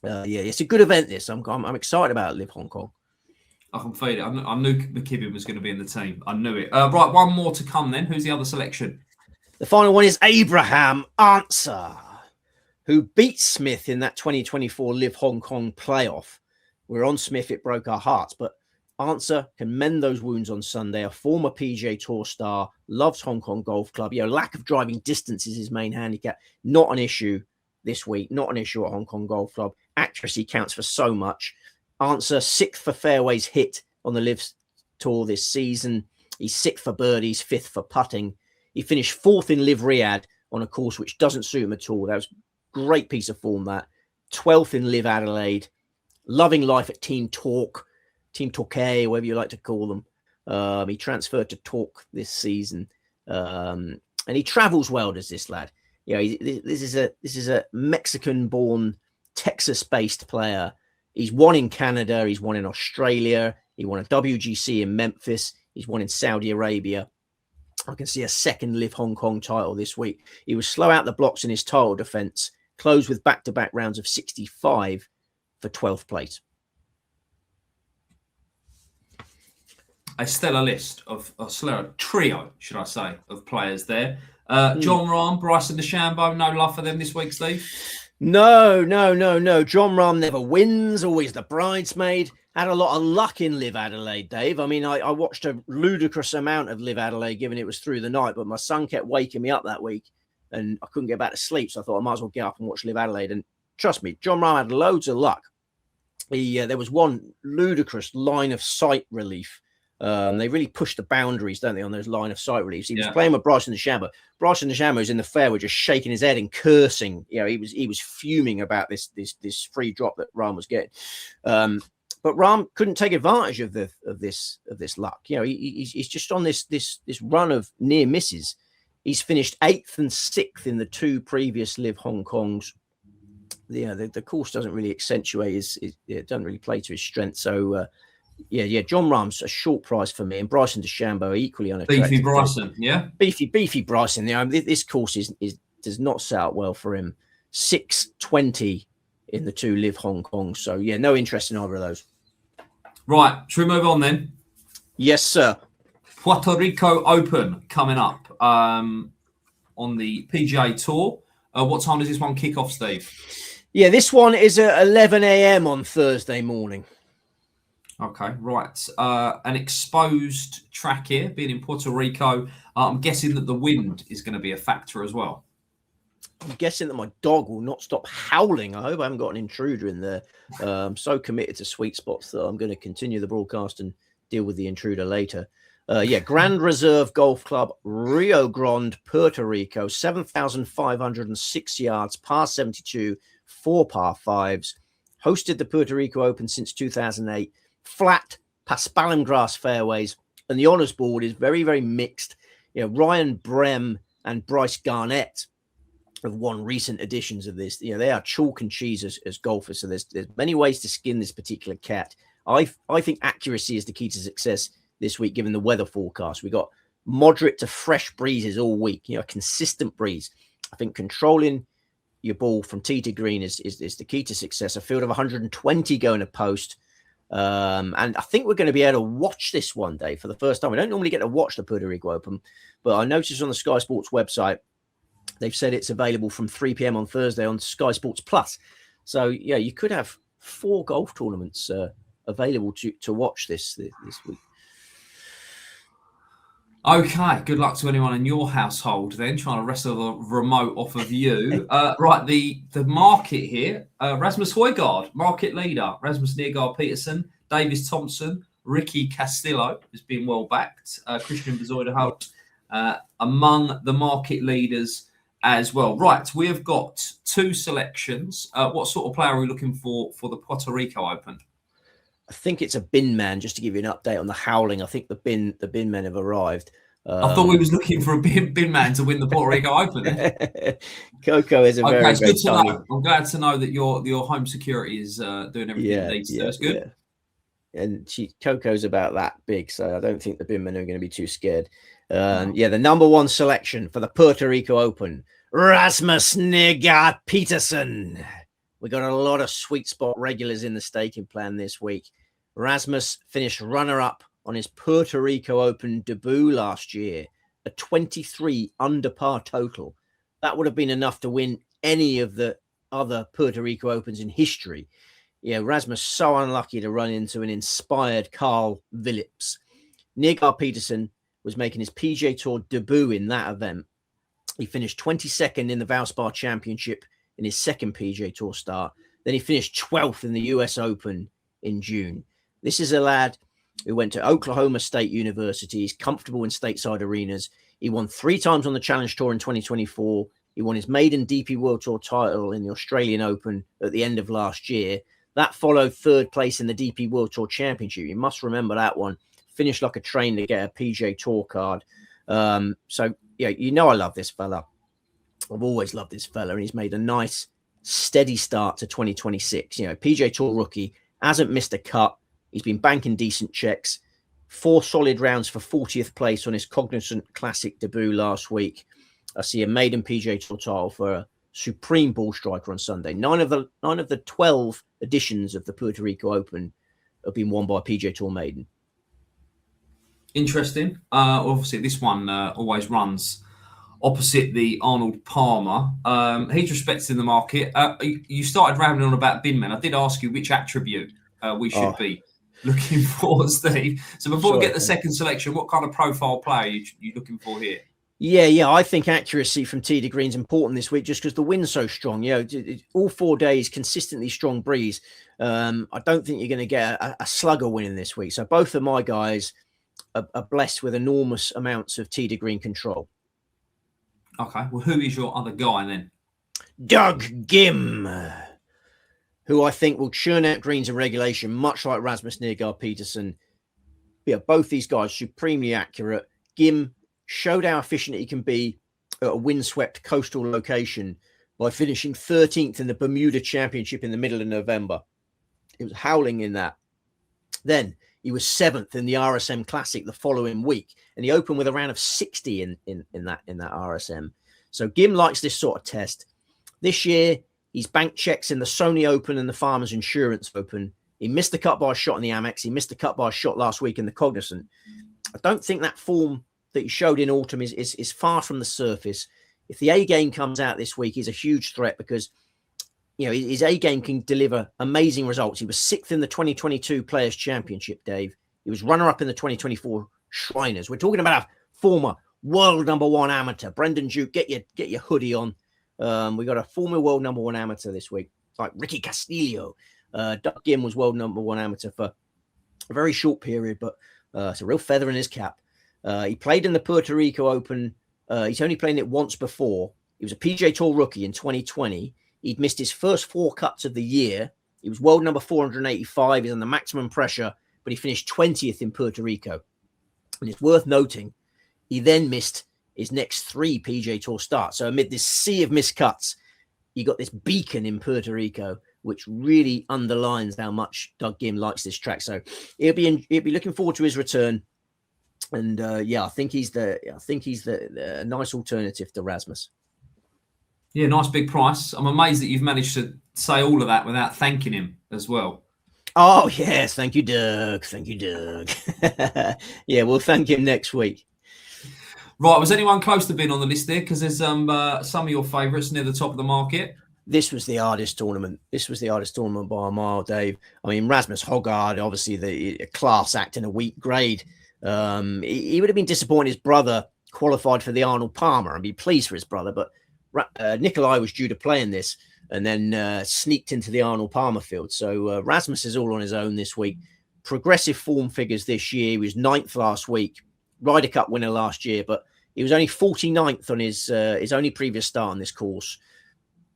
Speaker 2: It's a good event. This I'm excited about LIV Hong Kong.
Speaker 1: I can feel it. I knew McKibben was going to be in the team. I knew it. Right, one more to come then. Who's the other selection?
Speaker 2: The final one is Abraham Answer, who beat Smith in that 2024 LIV Hong Kong playoff. We're on Smith. It broke our hearts, but Answer can mend those wounds on Sunday. A former PGA Tour star, loves Hong Kong Golf Club. Lack of driving distance is his main handicap. Not an issue this week. Not an issue at Hong Kong Golf Club. Accuracy counts for so much. Answer 6th for fairways hit on the LIV Tour this season. He's 6th for birdies, 5th for putting. He finished 4th in LIV Riyadh on a course which doesn't suit him at all. That was a great piece of form, that. 12th in LIV Adelaide. Loving life at Team Torque, whatever you like to call them. He transferred to Torque this season. And he travels well, does this lad. You know, this is a Mexican-born, Texas-based player. He's won in Canada. He's won in Australia. He won a WGC in Memphis. He's won in Saudi Arabia. I can see a second LIV Hong Kong title this week. He was slow out the blocks in his title defense, closed with back-to-back rounds of 65 for 12th place.
Speaker 1: A stellar list of a stellar trio, should I say, of players there. Jon Rahm, Bryson DeChambeau, no love for them this week, Steve?
Speaker 2: No. Jon Rahm never wins, always the bridesmaid. Had a lot of luck in LIV Adelaide, Dave. I mean, I watched a ludicrous amount of LIV Adelaide, given it was through the night, but my son kept waking me up that week and I couldn't get back to sleep. So I thought I might as well get up and watch LIV Adelaide. And trust me, Jon Rahm had loads of luck. There was one ludicrous line of sight relief. They really push the boundaries, don't they, on those line of sight reliefs. He was playing with Bryson DeChambeau. Bryson DeChambeau was in the fairway, just shaking his head and cursing. You know, he was fuming about this free drop that Rahm was getting. But Rahm couldn't take advantage of this luck. You know, he's just on this run of near misses. He's finished 8th and 6th in the 2 previous LIV Hong Kongs. The course doesn't really accentuate it doesn't really play to his strength. So Jon Rahm's a short price for me, and Bryson DeChambeau equally unattractive.
Speaker 1: Beefy Bryson, yeah,
Speaker 2: beefy Bryson. You know, this course does not set out well for him. 620 in the 2 LIV Hong Kong. So no interest in either of those.
Speaker 1: Right, should we move on then?
Speaker 2: Yes, sir.
Speaker 1: Puerto Rico Open coming up on the PGA Tour. What time does this one kick off, Steve?
Speaker 2: Yeah, this one is at 11 a.m. on Thursday morning.
Speaker 1: Okay, right. An exposed track here, being in Puerto Rico. I'm guessing that the wind is going to be a factor as well.
Speaker 2: I'm guessing that my dog will not stop howling. I hope I haven't got an intruder in there. I'm so committed to sweet spots that I'm going to continue the broadcast and deal with the intruder later. Grand Reserve Golf Club, Rio Grande, Puerto Rico, 7,506 yards, par 72, 4 par 5s. Hosted the Puerto Rico Open since 2008. Flat paspalum grass fairways, and the honours board is very, very mixed. You know, Ryan Brehm and Bryce Garnett have won recent editions of this. You know, they are chalk and cheese as golfers. So there's many ways to skin this particular cat. I think accuracy is the key to success this week, given the weather forecast. We got moderate to fresh breezes all week. You know, a consistent breeze. I think controlling your ball from tee to green is the key to success. A field of 120 going to post. And I think we're going to be able to watch this one day for the first time. We don't normally get to watch the Puerto Rico Open, but I noticed on the Sky Sports website, they've said it's available from 3 p.m. on Thursday on Sky Sports Plus. So, you could have 4 golf tournaments available to watch this week. Okay,
Speaker 1: good luck to anyone in your household then, trying to wrestle the remote off of you. Right, the market here, Rasmus Højgaard, market leader, Rasmus Nergaard Peterson, Davis Thompson, Ricky Castillo has been well backed, Christian Bezuidenhout among the market leaders as well. Right, we have got 2 selections. What sort of player are we looking for the Puerto Rico Open?
Speaker 2: I think it's a bin man, just to give you an update on the howling. I think the bin men have arrived.
Speaker 1: I thought we was looking for a bin man to win the Puerto Rico Open.
Speaker 2: Coco is a very,
Speaker 1: it's
Speaker 2: very
Speaker 1: good to
Speaker 2: tiny...
Speaker 1: know. I'm glad to know that your home security is doing everything it needs to. That's good.
Speaker 2: Yeah. And Coco's about that big, so I don't think the bin men are going to be too scared. The number 1 selection for the Puerto Rico Open, Rasmus Nergaard Peterson. We got a lot of sweet spot regulars in the staking plan this week. Rasmus finished runner-up on his Puerto Rico Open debut last year, a 23 under par total. That would have been enough to win any of the other Puerto Rico Opens in history. Rasmus so unlucky to run into an inspired Carl Phillips. Nergaard Peterson was making his PGA Tour debut in that event. He finished 22nd in the Valspar Championship in his second PGA Tour start. Then he finished 12th in the US Open in June. This is a lad who went to Oklahoma State University. He's comfortable in stateside arenas. He won 3 times on the Challenge Tour in 2024. He won his maiden DP World Tour title in the Australian Open at the end of last year. That followed 3rd place in the DP World Tour Championship. You must remember that one. Finished like a train to get a PGA Tour card. So, yeah, you know I love this fella. I've always loved this fella, and he's made a nice, steady start to 2026. You know, PGA Tour rookie, hasn't missed a cut. He's been banking decent checks. 4 solid rounds for 40th place on his Cognizant Classic debut last week. I see a maiden PGA Tour title for a supreme ball striker on Sunday. 9 of the 12 editions of the Puerto Rico Open have been won by a PGA Tour maiden.
Speaker 1: Interesting. Obviously, this one always runs opposite the Arnold Palmer. He's respected in the market. You started rambling on about Binman. I did ask you which attribute we should be looking for, Steve. So before we get the second selection, what kind of profile player are you looking for here?
Speaker 2: Yeah. I think accuracy from tee to green is important this week just because the wind's so strong. You know, all 4 days, consistently strong breeze. I don't think you're going to get a slugger winning this week. So both of my guys are blessed with enormous amounts of tee to green control.
Speaker 1: Okay. Well, who is your other guy then?
Speaker 2: Doug Gim, who I think will churn out greens in regulation, much like Rasmus Nergaard-Peterson. Yeah, both these guys supremely accurate. Gim showed how efficient he can be at a windswept coastal location by finishing 13th in the Bermuda Championship in the middle of November. It was howling in that. Then he was 7th in the RSM Classic the following week, and he opened with a round of 60 in that RSM. So Gim likes this sort of test. This year, he's banked checks in the Sony Open and the Farmers Insurance Open. He missed the cut by a shot in the Amex. He missed the cut by a shot last week in the Cognizant. I don't think that form that he showed in autumn is far from the surface. If the A game comes out this week, he's a huge threat because, you know, his A game can deliver amazing results. He was 6th in the 2022 Players Championship, Dave. He was runner-up in the 2024 Shriners. We're talking about a former world #1 amateur. Brendan Duke, get your hoodie on. We got a former world #1 amateur this week, like Ricky Castillo. Doug Gim was world #1 amateur for a very short period, but it's a real feather in his cap. He played in the Puerto Rico Open. He's only played it once before. He was a PGA Tour rookie in 2020. He'd missed his first 4 cuts of the year. He was world number 485. He's under maximum pressure, but he finished 20th in Puerto Rico. And it's worth noting, he then missed his next 3 PGA Tour starts. So amid this sea of missed cuts, you got this beacon in Puerto Rico, which really underlines how much Doug Gim likes this track. So he'll be looking forward to his return. And I think he's the nice alternative to Rasmus.
Speaker 1: Yeah, nice big price. I'm amazed that you've managed to say all of that without thanking him as well.
Speaker 2: Oh, yes. Thank you, Doug. Thank you, Doug. Yeah, we'll thank him next week.
Speaker 1: Right. Was anyone close to being on the list there? Because there's some of your favourites near the top of the market.
Speaker 2: This was the hardest tournament. By a mile, Dave. I mean, Rasmus Højgaard, obviously the class act in a weak grade. He would have been disappointed his brother qualified for the Arnold Palmer and be pleased for his brother, but Nikolai was due to play in this and then sneaked into the Arnold Palmer field. So Rasmus is all on his own this week. Progressive form figures this year. He was 9th last week, Ryder Cup winner last year, but he was only 49th on his only previous start on this course.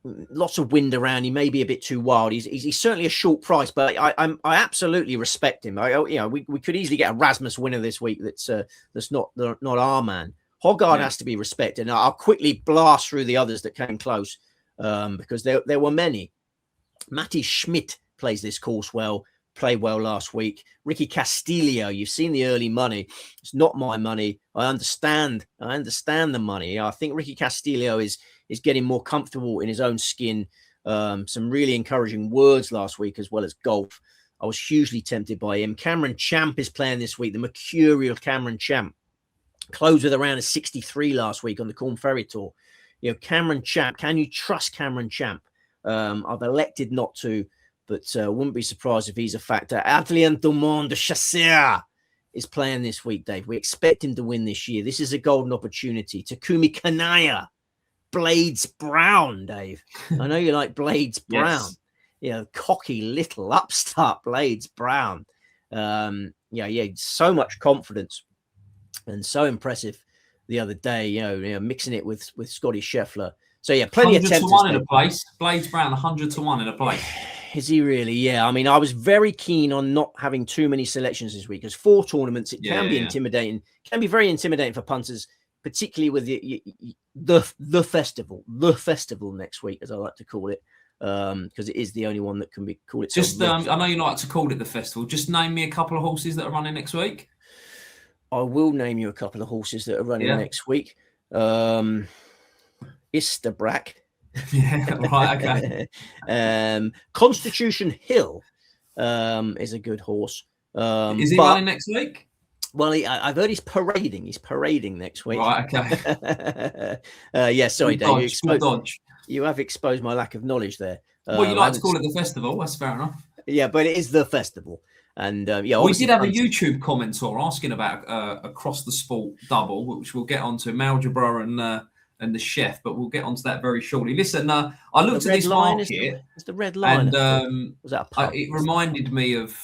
Speaker 2: Lots of wind around. He may be a bit too wild. He's certainly a short price, but I absolutely respect him. We could easily get a Rasmus winner this week. That's not our man. Højgaard has to be respected. And I'll quickly blast through the others that came close because there were many. Matti Schmidt plays this course well. Played well last week. Ricky Castillo, you've seen the early money. It's not my money. I understand the money. I think Ricky Castillo is getting more comfortable in his own skin. Some really encouraging words last week, as well as golf. I was hugely tempted by him. Cameron Champ is playing this week, the mercurial Cameron Champ. Closed with around a 63 last week on the Corn Ferry Tour. You know, Cameron Champ, can you trust Cameron Champ? I've elected not to, but wouldn't be surprised if he's a factor. Adrien Dumont de Chasseur is playing this week, Dave. We expect him to win this year. This is a golden opportunity. Takumi Kanaya Blades Brown, Dave. I know you like Blades Brown.
Speaker 1: Yes.
Speaker 2: Cocky little upstart Blades Brown. So much confidence and so impressive the other day, mixing it with Scotty Scheffler. So plenty of
Speaker 1: 100 to 1 in a place. Blades Brown, 100 to 1 in a place.
Speaker 2: Is he really? Yeah. I mean, I was very keen on not having too many selections this week because 4 tournaments, it can be intimidating, can be very intimidating for punters, particularly with the festival next week, as I like to call it, because it is the only one that can be called itself.
Speaker 1: Just, I know you like to call it the festival. Just name me a couple of horses that are running next week.
Speaker 2: I will name you a couple of horses that are running next week. Isterbrak.
Speaker 1: Yeah, right, okay.
Speaker 2: Constitution Hill is a good horse.
Speaker 1: Is he running next week?
Speaker 2: Well, I've heard he's parading. He's parading next week.
Speaker 1: Right, okay.
Speaker 2: Sorry, Dave.
Speaker 1: Dodge.
Speaker 2: You have exposed my lack of knowledge there.
Speaker 1: Well, you like to call it the festival. That's fair enough.
Speaker 2: Yeah, but it is the festival. And
Speaker 1: we did have a YouTube commenter asking about Across the Sport double, which we'll get onto, Malgebra and the chef, but we'll get onto that very shortly. Listen, I looked at this market.
Speaker 2: It's the red line.
Speaker 1: And
Speaker 2: was that a pub?
Speaker 1: It reminded me of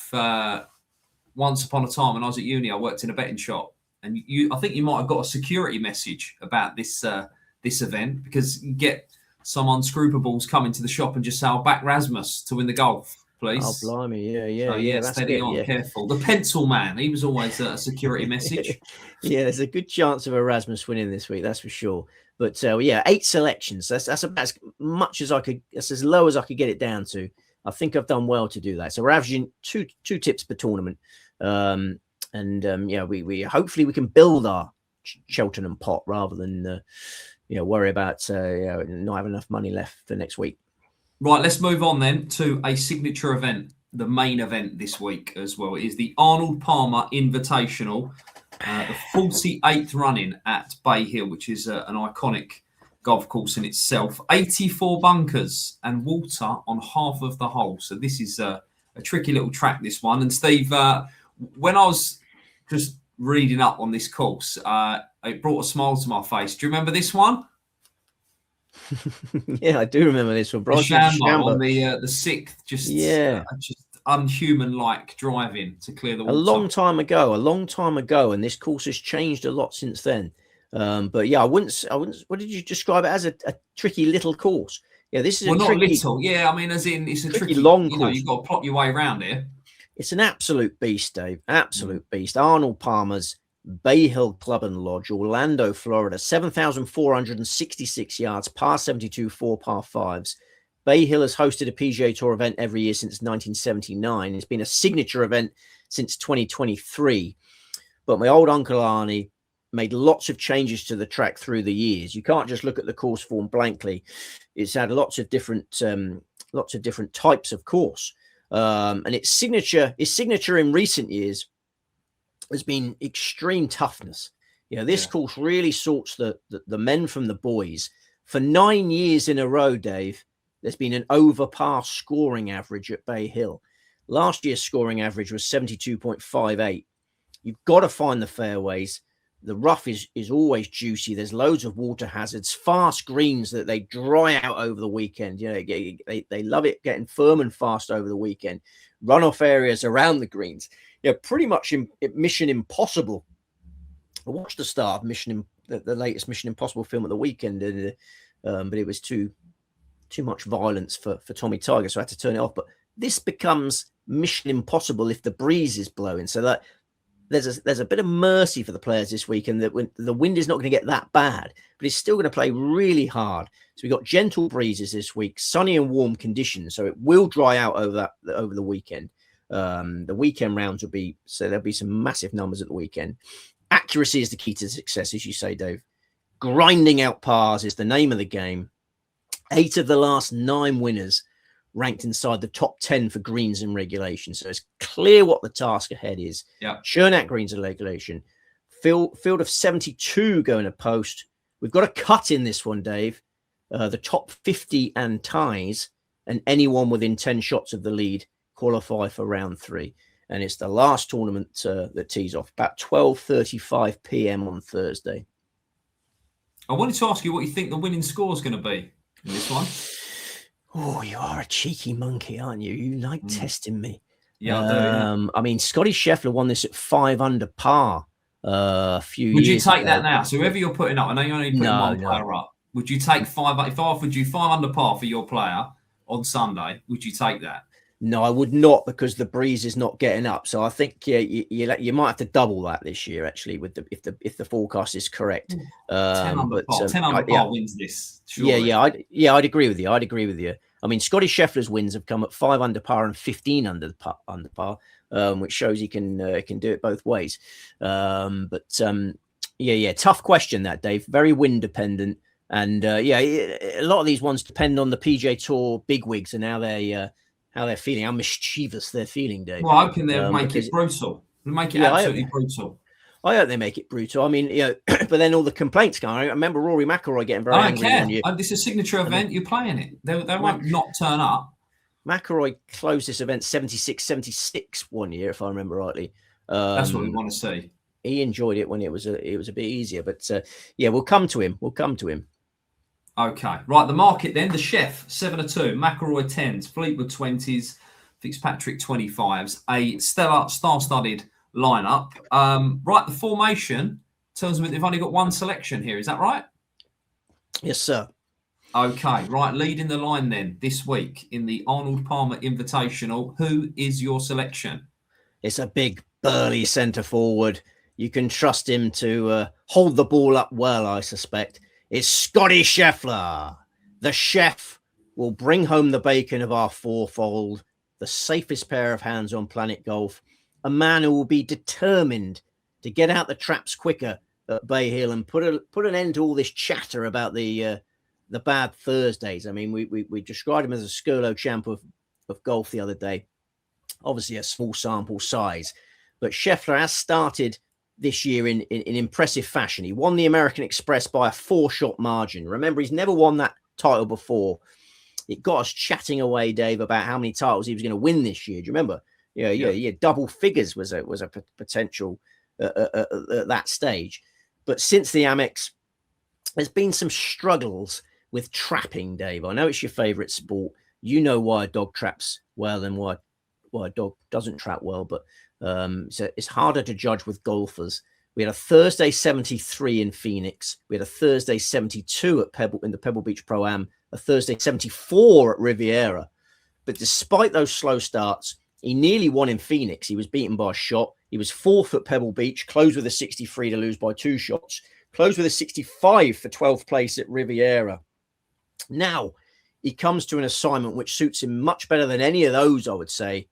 Speaker 1: once upon a time when I was at uni. I worked in a betting shop, and I think you might have got a security message about this event, because you get some unscrupables come into the shop and just say, "I'll back Rasmus to win the golf, please."
Speaker 2: Oh, blimey, yeah.
Speaker 1: So, steady on, careful. The pencil man, he was always a security message.
Speaker 2: Yeah, there's a good chance of Erasmus winning this week, that's for sure. But 8 selections. That's about as much as I could. That's as low as I could get it down to. I think I've done well to do that. So we're averaging two tips per tournament, we hopefully we can build our Cheltenham pot rather than worry about not having enough money left for next week.
Speaker 1: Right, let's move on then to a signature event, the main event this week as well. It is the Arnold Palmer Invitational, the 48th running at Bay Hill, which is an iconic golf course in itself. 84 bunkers and water on half of the hole. So this is a tricky little track, this one. And Steve, when I was just reading up on this course, it brought a smile to my face. Do you remember this one?
Speaker 2: Yeah, I do remember this one.
Speaker 1: Shambo on the sixth, just unhuman-like driving to clear the water.
Speaker 2: A long time ago, and this course has changed a lot since then. But I wouldn't. What did you describe it as? A tricky little course? Yeah, this is
Speaker 1: not little. Yeah, I mean, as in it's a tricky
Speaker 2: long course.
Speaker 1: You've got to plot your way around here.
Speaker 2: It's an absolute beast, Dave. Absolute beast. Arnold Palmer's Bay Hill Club and Lodge, Orlando, Florida, 7,466 yards, par 72, 4 par 5s. Bay Hill has hosted a PGA Tour event every year since 1979. It's been a signature event since 2023. But my old Uncle Arnie made lots of changes to the track through the years. You can't just look at the course form blankly. It's had lots of different types of course. And its signature in recent years has been extreme toughness. This course really sorts the men from the boys. For 9 years in a row, Dave, there's been an over par scoring average at Bay Hill. Last year's scoring average was 72.58. You've got to find the fairways. The rough is always juicy. There's loads of water hazards, fast greens that they dry out over the weekend. They love it getting firm and fast over the weekend. Runoff areas around the greens. Pretty much Mission Impossible. I watched the start of the latest Mission Impossible film at the weekend, but it was too much violence for Tommy Tiger, so I had to turn it off. But this becomes Mission Impossible if the breeze is blowing. So that there's a bit of mercy for the players this week, and that the wind is not going to get that bad, but it's still going to play really hard. So we've got gentle breezes this week, sunny and warm conditions, so it will dry out over the weekend. The weekend rounds there'll be some massive numbers at the weekend. Accuracy is the key to success, as you say, Dave. Grinding out pars is the name of the game. 8 of the last 9 winners ranked inside the top 10 for greens in regulation. So it's clear what the task ahead is.
Speaker 1: Yeah.
Speaker 2: Chernak greens in regulation. Field of 72 going to post. We've got a cut in this one, Dave. The top 50 and ties, and anyone within 10 shots of the lead qualify for round 3. And it's the last tournament that tees off about 12:35 p.m. on Thursday.
Speaker 1: I wanted to ask you what you think the winning score is going to be in this one.
Speaker 2: Oh, you are a cheeky monkey, aren't you? You like testing me.
Speaker 1: Yeah, I do. Yeah.
Speaker 2: I mean, Scotty Scheffler won this at 5 under par a few
Speaker 1: Would you
Speaker 2: years
Speaker 1: take
Speaker 2: ago.
Speaker 1: that now? So whoever you're putting up, I know you're only putting one player up. Would you take 5? If I offered you 5 under par for your player on Sunday, would you take that?
Speaker 2: No, I would not, because the breeze is not getting up. So I think you might have to double that this year, actually, with if the forecast is correct.
Speaker 1: 10 under par wins this. Surely.
Speaker 2: I'd agree with you. I mean, Scotty Scheffler's wins have come at 5 under par and 15 under par, which shows he can do it both ways. Tough question that, Dave. Very wind dependent, and a lot of these ones depend on the PGA Tour bigwigs and how they're feeling, how mischievous they're feeling, Dave.
Speaker 1: Well, I hope they'll make it brutal. They'll make it absolutely brutal.
Speaker 2: I hope they make it brutal. I mean, but then all the complaints going. I remember Rory McIlroy getting very angry.
Speaker 1: I don't care. This is a signature event. You're playing it. They won't not turn up.
Speaker 2: McIlroy closed this event 76-76 one year, if I remember rightly.
Speaker 1: That's what we want to see.
Speaker 2: He enjoyed it when it was a bit easier. But we'll come to him.
Speaker 1: Okay, right. The market then. The Chef 7-2, McIlroy 10s, Fleetwood 20s, Fitzpatrick 25s. A stellar, star-studded lineup. Right, the formation tells me they've only got one selection here. Is that right?
Speaker 2: Yes, sir.
Speaker 1: Okay, right. Leading the line then this week in the Arnold Palmer Invitational. Who is your selection?
Speaker 2: It's a big, burly centre forward. You can trust him to hold the ball up well, I suspect. It's Scotty Scheffler. The chef will bring home the bacon of our fourfold, the safest pair of hands on planet golf, a man who will be determined to get out the traps quicker at Bay Hill and put an end to all this chatter about the bad Thursdays. I mean, we described him as a Skurlo champ of golf the other day. Obviously a small sample size, but Scheffler has started this year in impressive fashion. He won the American Express by a 4-shot margin. Remember, he's never won that title before. It got us chatting away, Dave, about how many titles he was going to win this year. Do you remember? Yeah. Double figures was a potential at that stage. But since the Amex, there's been some struggles with trapping, Dave. I know it's your favorite sport. You know why a dog traps well and why a dog doesn't trap well, but so it's harder to judge with golfers. We had a Thursday 73 in Phoenix. We had a Thursday 72 in the Pebble Beach Pro-Am, a Thursday 74 at Riviera. But despite those slow starts, he nearly won in Phoenix. He was beaten by a shot. He was 4th at Pebble Beach, closed with a 63 to lose by 2 shots, closed with a 65 for 12th place at Riviera. Now, he comes to an assignment which suits him much better than any of those, I would say.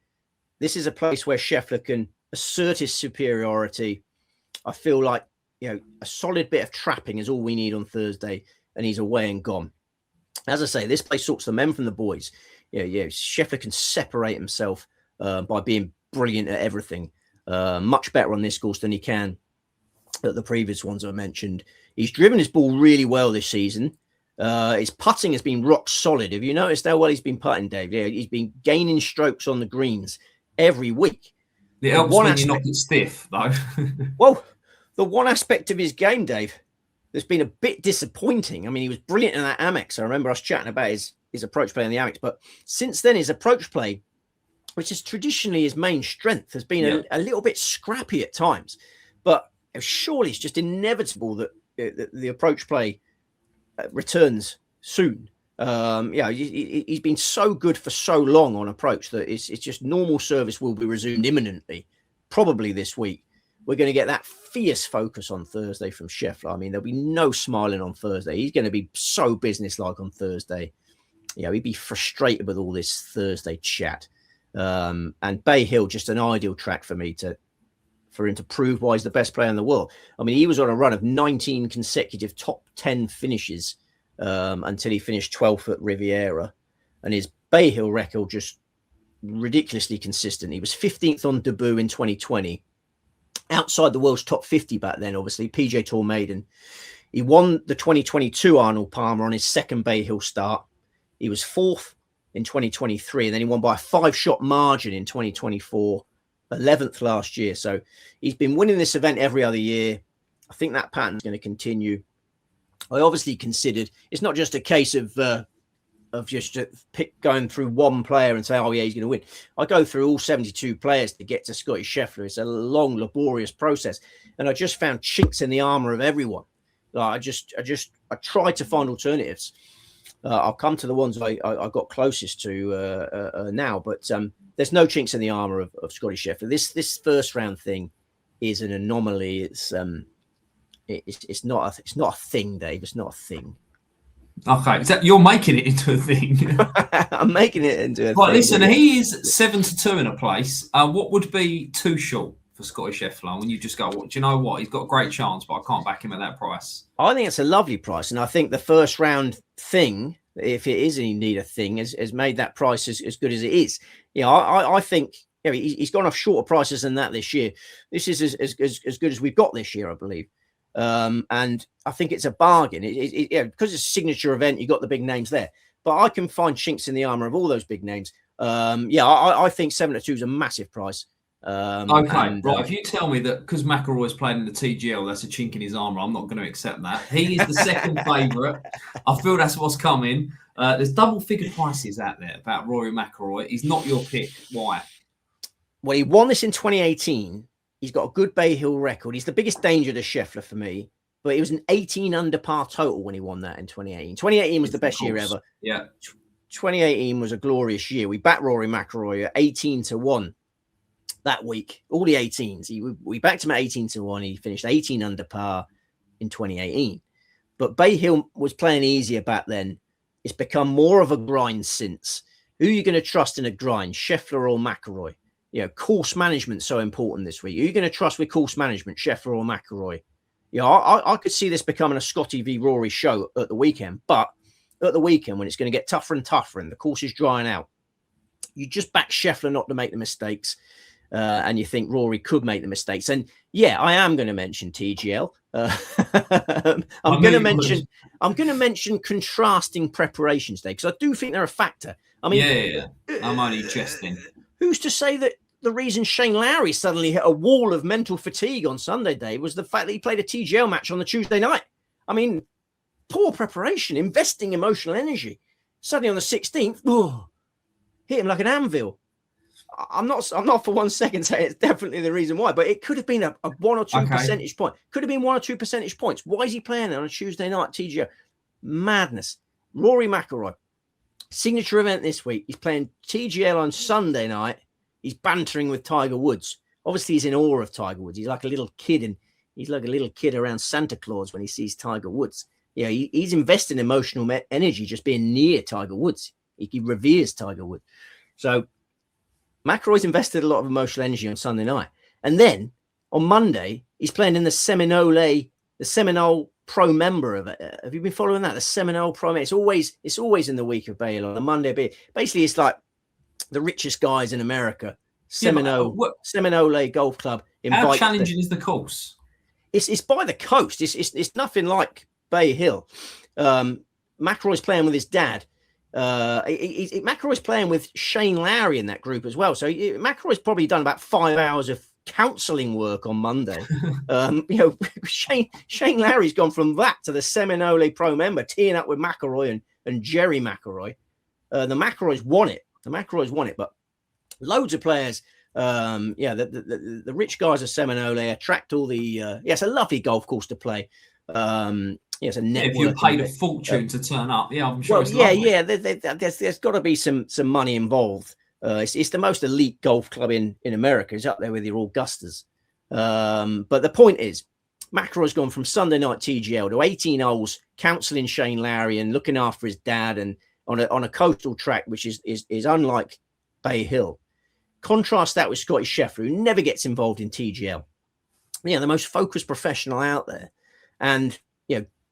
Speaker 2: This is a place where Scheffler can assert his superiority. I feel like, a solid bit of trapping is all we need on Thursday, and he's away and gone. As I say, this place sorts the men from the boys. Scheffler can separate himself by being brilliant at everything. Much better on this course than he can at the previous ones I mentioned. He's driven his ball really well this season. His putting has been rock solid. Have you noticed how well he's been putting, Dave? Yeah, he's been gaining strokes on the greens every week.
Speaker 1: It helps when you knock it stiff, though.
Speaker 2: Well, the one aspect of his game, Dave, that's been a bit disappointing. I mean, he was brilliant in that Amex. I remember us chatting about his approach play in the Amex. But since then, his approach play, which is traditionally his main strength, has been a little bit scrappy at times. But surely it's just inevitable that the approach play returns soon. He's been so good for so long on approach that it's just normal service will be resumed imminently, probably this week. We're going to get that fierce focus on Thursday from Scheffler. I mean, there'll be no smiling on Thursday. He's going to be so businesslike on Thursday. He'd be frustrated with all this Thursday chat. And Bay Hill, just an ideal track for him to prove why he's the best player in the world. I mean, he was on a run of 19 consecutive top 10 finishes until he finished 12th at Riviera. And his Bay Hill record just ridiculously consistent. He was 15th on debut in 2020. Outside the world's top 50 back then, obviously, PGA Tour maiden. He won the 2022 Arnold Palmer on his second Bay Hill start. He was 4th in 2023, and then he won by a 5-shot margin in 2024, 11th last year. So he's been winning this event every other year. I think that pattern is going to continue. I obviously considered it's not just a case of just going through one player and say, oh yeah, he's going to win. I go through all 72 players to get to Scotty Scheffler. It's a long, laborious process, and I just found chinks in the armor of everyone. Like I tried to find alternatives. I'll come to the ones I got closest to now, but there's no chinks in the armor of Scotty Scheffler. This first round thing is an anomaly. It's not a thing, Dave. It's not a thing.
Speaker 1: Okay, you're making it into a thing.
Speaker 2: I'm making it into a thing.
Speaker 1: Right, listen, he is 7-2 in a place. What would be too short for Scotty Scheffler when you just go, well, do you know what? He's got a great chance, but I can't back him at that price.
Speaker 2: I think it's a lovely price, and I think the first round thing, if it is indeed a thing, has made that price as good as it is. I think he's gone off shorter prices than that this year. This is as good as we've got this year, I believe. And I think it's a bargain. Because it's a signature event, you got the big names there. But I can find chinks in the armor of all those big names. I think 7-2 is a massive price.
Speaker 1: Right. If you tell me that because McIlroy's played in the TGL, that's a chink in his armor, I'm not going to accept that. He is the second favourite. I feel that's what's coming. There's double-figure prices out there about Rory McIlroy. He's not your pick. Why? Well,
Speaker 2: he won this in 2018. He's got a good Bay Hill record. He's the biggest danger to Scheffler for me. But it was an 18 under par total when he won that in 2018. 2018 was the best year ever.
Speaker 1: Yeah.
Speaker 2: 2018 was a glorious year. We backed Rory McIlroy at 18-1 that week. All the 18s. We backed him at 18-1. He finished 18 under par in 2018. But Bay Hill was playing easier back then. It's become more of a grind since. Who are you going to trust in a grind, Scheffler or McIlroy? Course management so important this week. Who are you going to trust with course management, Scheffler or McIlroy? I could see this becoming a Scotty v Rory show at the weekend, but at the weekend when it's going to get tougher and tougher and the course is drying out, you just back Scheffler not to make the mistakes, and you think Rory could make the mistakes. And yeah, I am going to mention TGL. I'm going to mention contrasting preparations day because I do think they're a factor. I mean,
Speaker 1: yeah. I'm only jesting.
Speaker 2: Who's to say that the reason Shane Lowry suddenly hit a wall of mental fatigue on Sunday, Dave, was the fact that he played a TGL match on the Tuesday night? I mean, poor preparation, investing emotional energy. Suddenly on the 16th, hit him like an anvil. I'm not for 1 second saying it's definitely the reason why, but it could have been a 1 or 2 percentage point. Could have been 1 or 2 percentage points. Why is he playing on a Tuesday night TGL? Madness. Rory McIlroy, signature event this week. He's playing TGL on Sunday night. He's bantering with Tiger Woods. Obviously, he's in awe of Tiger Woods. He's like a little kid, and he's like a little kid around Santa Claus when he sees Tiger Woods. He's investing emotional energy just being near Tiger Woods. He reveres Tiger Woods. So McIlroy's invested a lot of emotional energy on Sunday night. And then on Monday, he's playing in the Seminole Pro member of it. Have you been following that? The Seminole Pro. It's always in the week of Bay Hill on a Monday. Basically, it's like the richest guys in America. Seminole Golf Club.
Speaker 1: How challenging is the course?
Speaker 2: It's by the coast. It's nothing like Bay Hill. McIlroy's playing with his dad. McIlroy's playing with Shane Lowry in that group as well. So McIlroy's probably done about 5 hours of counselling work on Monday. Shane Lowry's gone from that to the Seminole Pro member, teeing up with McIlroy and Jerry McIlroy. The McIlroy's won it, but loads of players. The rich guys of Seminole attract all the. It's a lovely golf course to play. It's a network.
Speaker 1: If you paid a fortune to turn up, I'm sure.
Speaker 2: There's got to be some money involved. It's the most elite golf club in America. It's up there with your Augustas. But the point is, McIlroy's gone from Sunday night TGL to 18 holes, counselling Shane Lowry and looking after his dad, and on a coastal track, which is unlike Bay Hill. Contrast that with Scotty Scheffler, who never gets involved in TGL. The most focused professional out there, and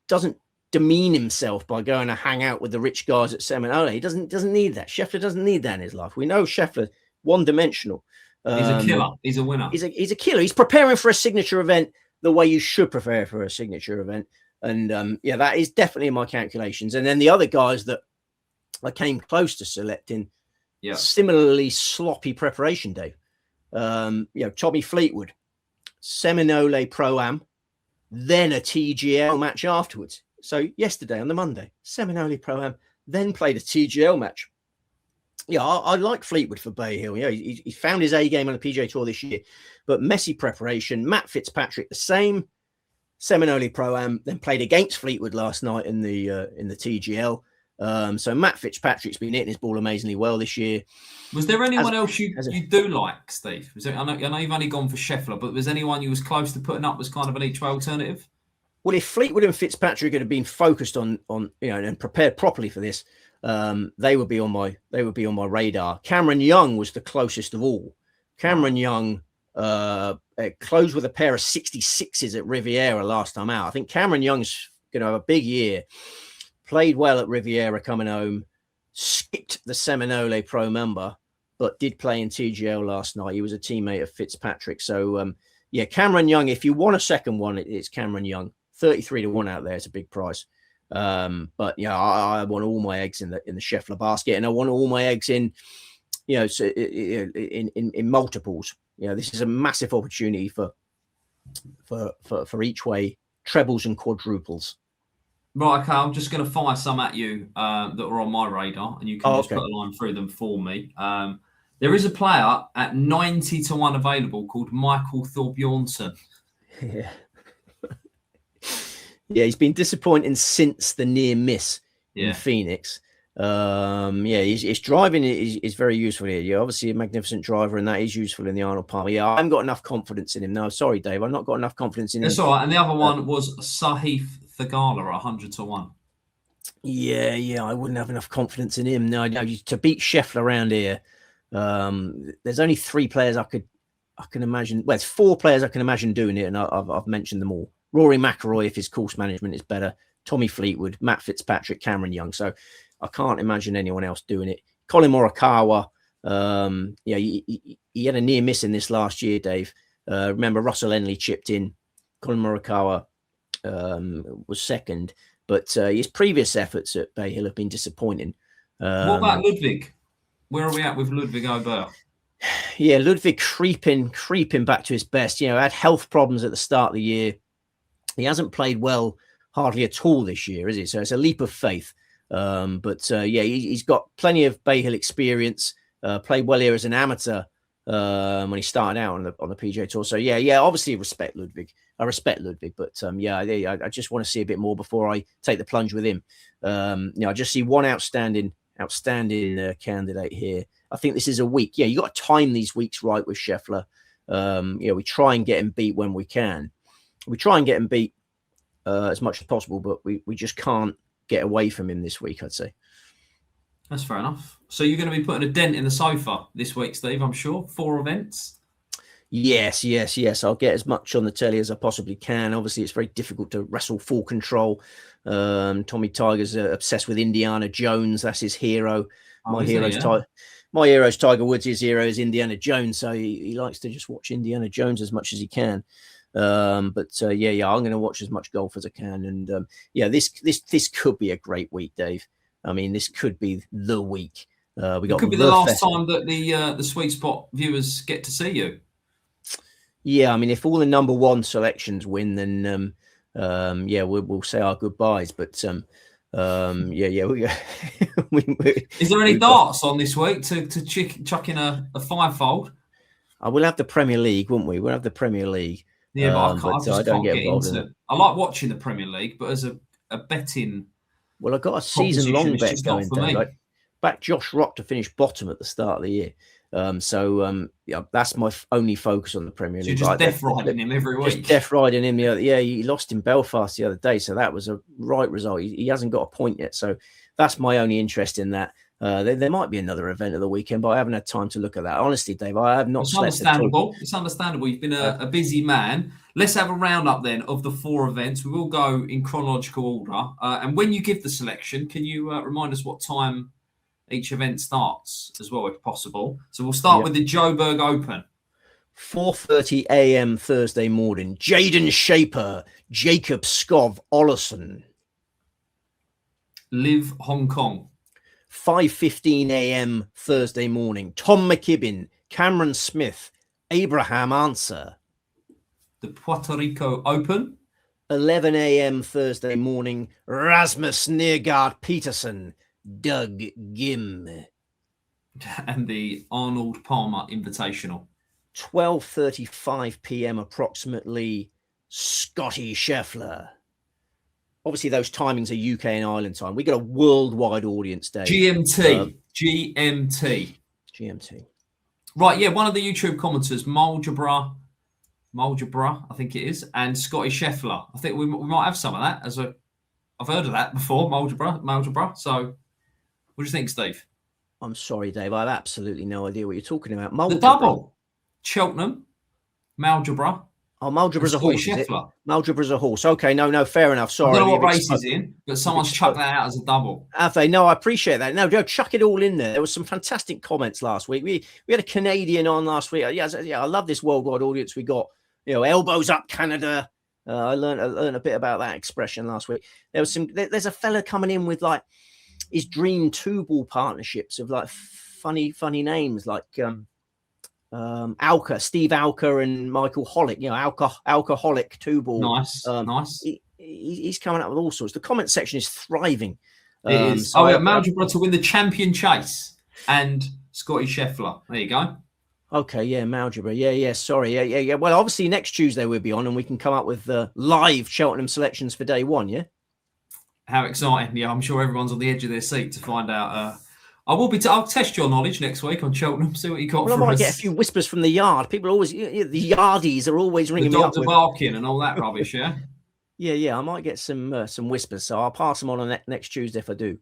Speaker 2: doesn't demean himself by going to hang out with the rich guys at Seminole. He doesn't need that. Scheffler doesn't need that in his life. We know Scheffler one-dimensional.
Speaker 1: He's a killer. He's a winner.
Speaker 2: He's a killer. He's preparing for a signature event the way you should prepare for a signature event. And that is definitely in my calculations. And then the other guys that I came close to selecting, similarly sloppy preparation day. Tommy Fleetwood, Seminole Pro-Am, then a TGL match afterwards. So yesterday on the Monday, Seminole Pro-Am, then played a TGL match. Yeah, I like Fleetwood for Bay Hill. Yeah, he found his A game on the PGA Tour this year, but messy preparation. Matt Fitzpatrick, the same. Seminole Pro-Am, then played against Fleetwood last night in the TGL. So Matt Fitzpatrick's been hitting his ball amazingly well this year.
Speaker 1: Was there anyone else you do like, Steve? I know you've only gone for Scheffler, but was anyone you was close to putting up as kind of an each way alternative?
Speaker 2: Well, if Fleetwood and Fitzpatrick had been focused on and prepared properly for this, they would be on my radar. Cameron Young was the closest of all. Cameron Young closed with a pair of 66s at Riviera last time out. I think Cameron Young's going to have a big year. Played well at Riviera coming home. Skipped the Seminole Pro member, but did play in TGL last night. He was a teammate of Fitzpatrick. So, Cameron Young, if you want a second one, it's Cameron Young. 33-1 out there. It's a big price. But yeah, I want all my eggs in the Scheffler basket, and I want all my eggs in multiples. This is a massive opportunity for each way trebles and quadruples.
Speaker 1: Right, okay, I'm just going to fire some at you that are on my radar, and you can just put a line through them for me. There is a player at 90-1 available called Michael Thorbjornsen.
Speaker 2: Yeah. Yeah, he's been disappointing since the near miss in Phoenix. His driving is very useful here. You're obviously a magnificent driver, and that is useful in the Arnold Palmer. Yeah, I haven't got enough confidence in him. No, sorry, Dave, I've not got enough confidence in him.
Speaker 1: That's all right. And the other one was Sahith Theegala at 100-1.
Speaker 2: Yeah, I wouldn't have enough confidence in him. No, to beat Scheffler around here, there's only 3 players I can imagine. Well, it's 4 players I can imagine doing it, and I've mentioned them all. Rory McIlroy, if his course management is better. Tommy Fleetwood, Matt Fitzpatrick, Cameron Young. So I can't imagine anyone else doing it. Colin Morikawa, he had a near miss in this last year, Dave. Remember, Russell Henley chipped in. Colin Morikawa was second, but his previous efforts at Bay Hill have been disappointing.
Speaker 1: What about Ludwig? Where are we at with Ludwig Aubert?
Speaker 2: Yeah, Ludwig creeping back to his best. Had health problems at the start of the year. He hasn't played well hardly at all this year, is he? So it's a leap of faith. He's got plenty of Bay Hill experience. Played well here as an amateur when he started out on the PGA Tour. So obviously respect Ludwig. I respect Ludwig, but I just want to see a bit more before I take the plunge with him. I just see one outstanding candidate here. I think this is a week. Yeah, you got to time these weeks right with Scheffler. We try and get him beat when we can. We try and get him beat as much as possible, but we just can't get away from him this week, I'd say.
Speaker 1: That's fair enough. So you're going to be putting a dent in the sofa this week, Steve, I'm sure. 4 events.
Speaker 2: Yes. I'll get as much on the telly as I possibly can. Obviously, it's very difficult to wrestle full control. Tommy Tiger's obsessed with Indiana Jones. That's his hero. My hero's Tiger Woods. His hero is Indiana Jones. So he likes to just watch Indiana Jones as much as he can. I'm going to watch as much golf as I can. And this could be a great week, Dave. I mean, this could be the week. It could be the last time that
Speaker 1: the Sweet Spot viewers get to see you.
Speaker 2: Yeah, I mean, if all the number 1 selections win, then we'll say our goodbyes. But is
Speaker 1: there any darts on this week to chuck in a 5-fold?
Speaker 2: I will have the Premier League, won't we? We'll have the Premier League.
Speaker 1: Yeah, but I don't get involved in it. I like watching the Premier League, but as a betting,
Speaker 2: well, I got a season-long bet going. Back Josh Rock to finish bottom at the start of the year. That's my only focus on the Premier League.
Speaker 1: So you're just death riding him every week.
Speaker 2: Just death riding him. He lost in Belfast the other day, so that was a right result. He hasn't got a point yet, so that's my only interest in that. There might be another event of the weekend, but I haven't had time to look at that. Honestly, Dave, I have not slept.
Speaker 1: It's understandable. You've been a busy man. Let's have a roundup then of the 4 events. We will go in chronological order. And when you give the selection, can you remind us what time each event starts as well, if possible? So we'll start with the Joburg Open.
Speaker 2: 4:30 a.m. Thursday morning. Jaden Shaper, Jacob Skov Ollerson.
Speaker 1: LIV Hong Kong.
Speaker 2: 5:15 a.m. Thursday morning. Tom McKibben, Cameron Smith, Abraham Answer.
Speaker 1: The Puerto Rico Open.
Speaker 2: 11 a.m. Thursday morning, Rasmus Nergaard Peterson, Doug Gim.
Speaker 1: And the Arnold Palmer Invitational.
Speaker 2: 12:35 p.m. approximately, Scotty Scheffler. Obviously, those timings are UK and Ireland time. We got a worldwide audience, Dave.
Speaker 1: GMT. Right, yeah, one of the YouTube commenters, Maljabra, I think it is, and Scotty Scheffler. I think we might have some of that. I've heard of that before, Maljabra. So, what do you think, Steve?
Speaker 2: I'm sorry, Dave. I have absolutely no idea what you're talking about.
Speaker 1: The double. Cheltenham, Maljabra.
Speaker 2: Oh, Maljabra's a horse, is it? Maljabra's a horse. Okay, no, fair enough. Sorry.
Speaker 1: I don't know what race he's in, but someone's chucked that out as a double.
Speaker 2: Have they? No, I appreciate that. No, chuck it all in there. There was some fantastic comments last week. We had a Canadian on last week. Yeah, I love this worldwide audience we got. You know, elbows up, Canada. I learned a bit about that expression last week. There's a fella coming in with like his dream two-ball partnerships of like funny names like Alka, Steve Alka and Michael Hollick, you know, Alcoholic two-ball.
Speaker 1: Nice.
Speaker 2: He's coming up with all sorts. The comment section is thriving.
Speaker 1: It is. So Maljabra to win the champion chase and Scotty Scheffler. There you go.
Speaker 2: Okay, yeah, Maljabra. Yeah. Sorry. Yeah. Well, obviously next Tuesday we'll be on and we can come up with live Cheltenham selections for day one, yeah?
Speaker 1: How exciting. Yeah, I'm sure everyone's on the edge of their seat to find out. I'll test your knowledge next week on Cheltenham, see what you got for us.
Speaker 2: I might get a few whispers from the yard. People always, the yardies are always ringing me up.
Speaker 1: The dogs are barking and all that rubbish, yeah?
Speaker 2: Yeah. I might get some whispers, so I'll pass them on next Tuesday if I do.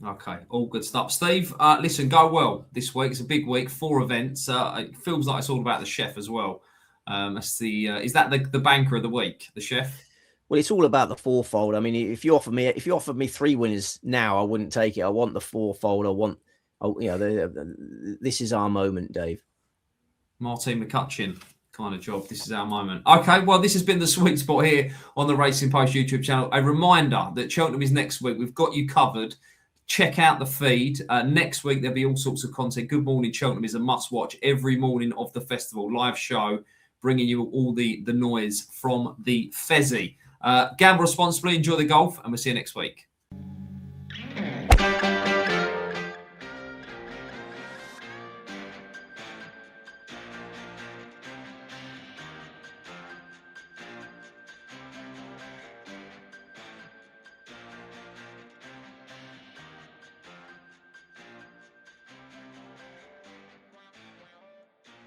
Speaker 1: Okay, all good stuff. Steve, listen, go well this week. It's a big week, 4 events. It feels like it's all about the chef as well. Is that the banker of the week, the chef?
Speaker 2: Well, it's all about the fourfold. I mean, if you offered me 3 winners now, I wouldn't take it. I want the fourfold. This is our moment, Dave.
Speaker 1: Martin McCutcheon kind of job. This is our moment. Okay, well, this has been the sweet spot here on the Racing Post YouTube channel. A reminder that Cheltenham is next week. We've got you covered. Check out the feed. Next week, there'll be all sorts of content. Good Morning Cheltenham is a must-watch every morning of the festival. Live show, bringing you all the noise from the Fezzy. Gamble responsibly, enjoy the golf, and we'll see you next week.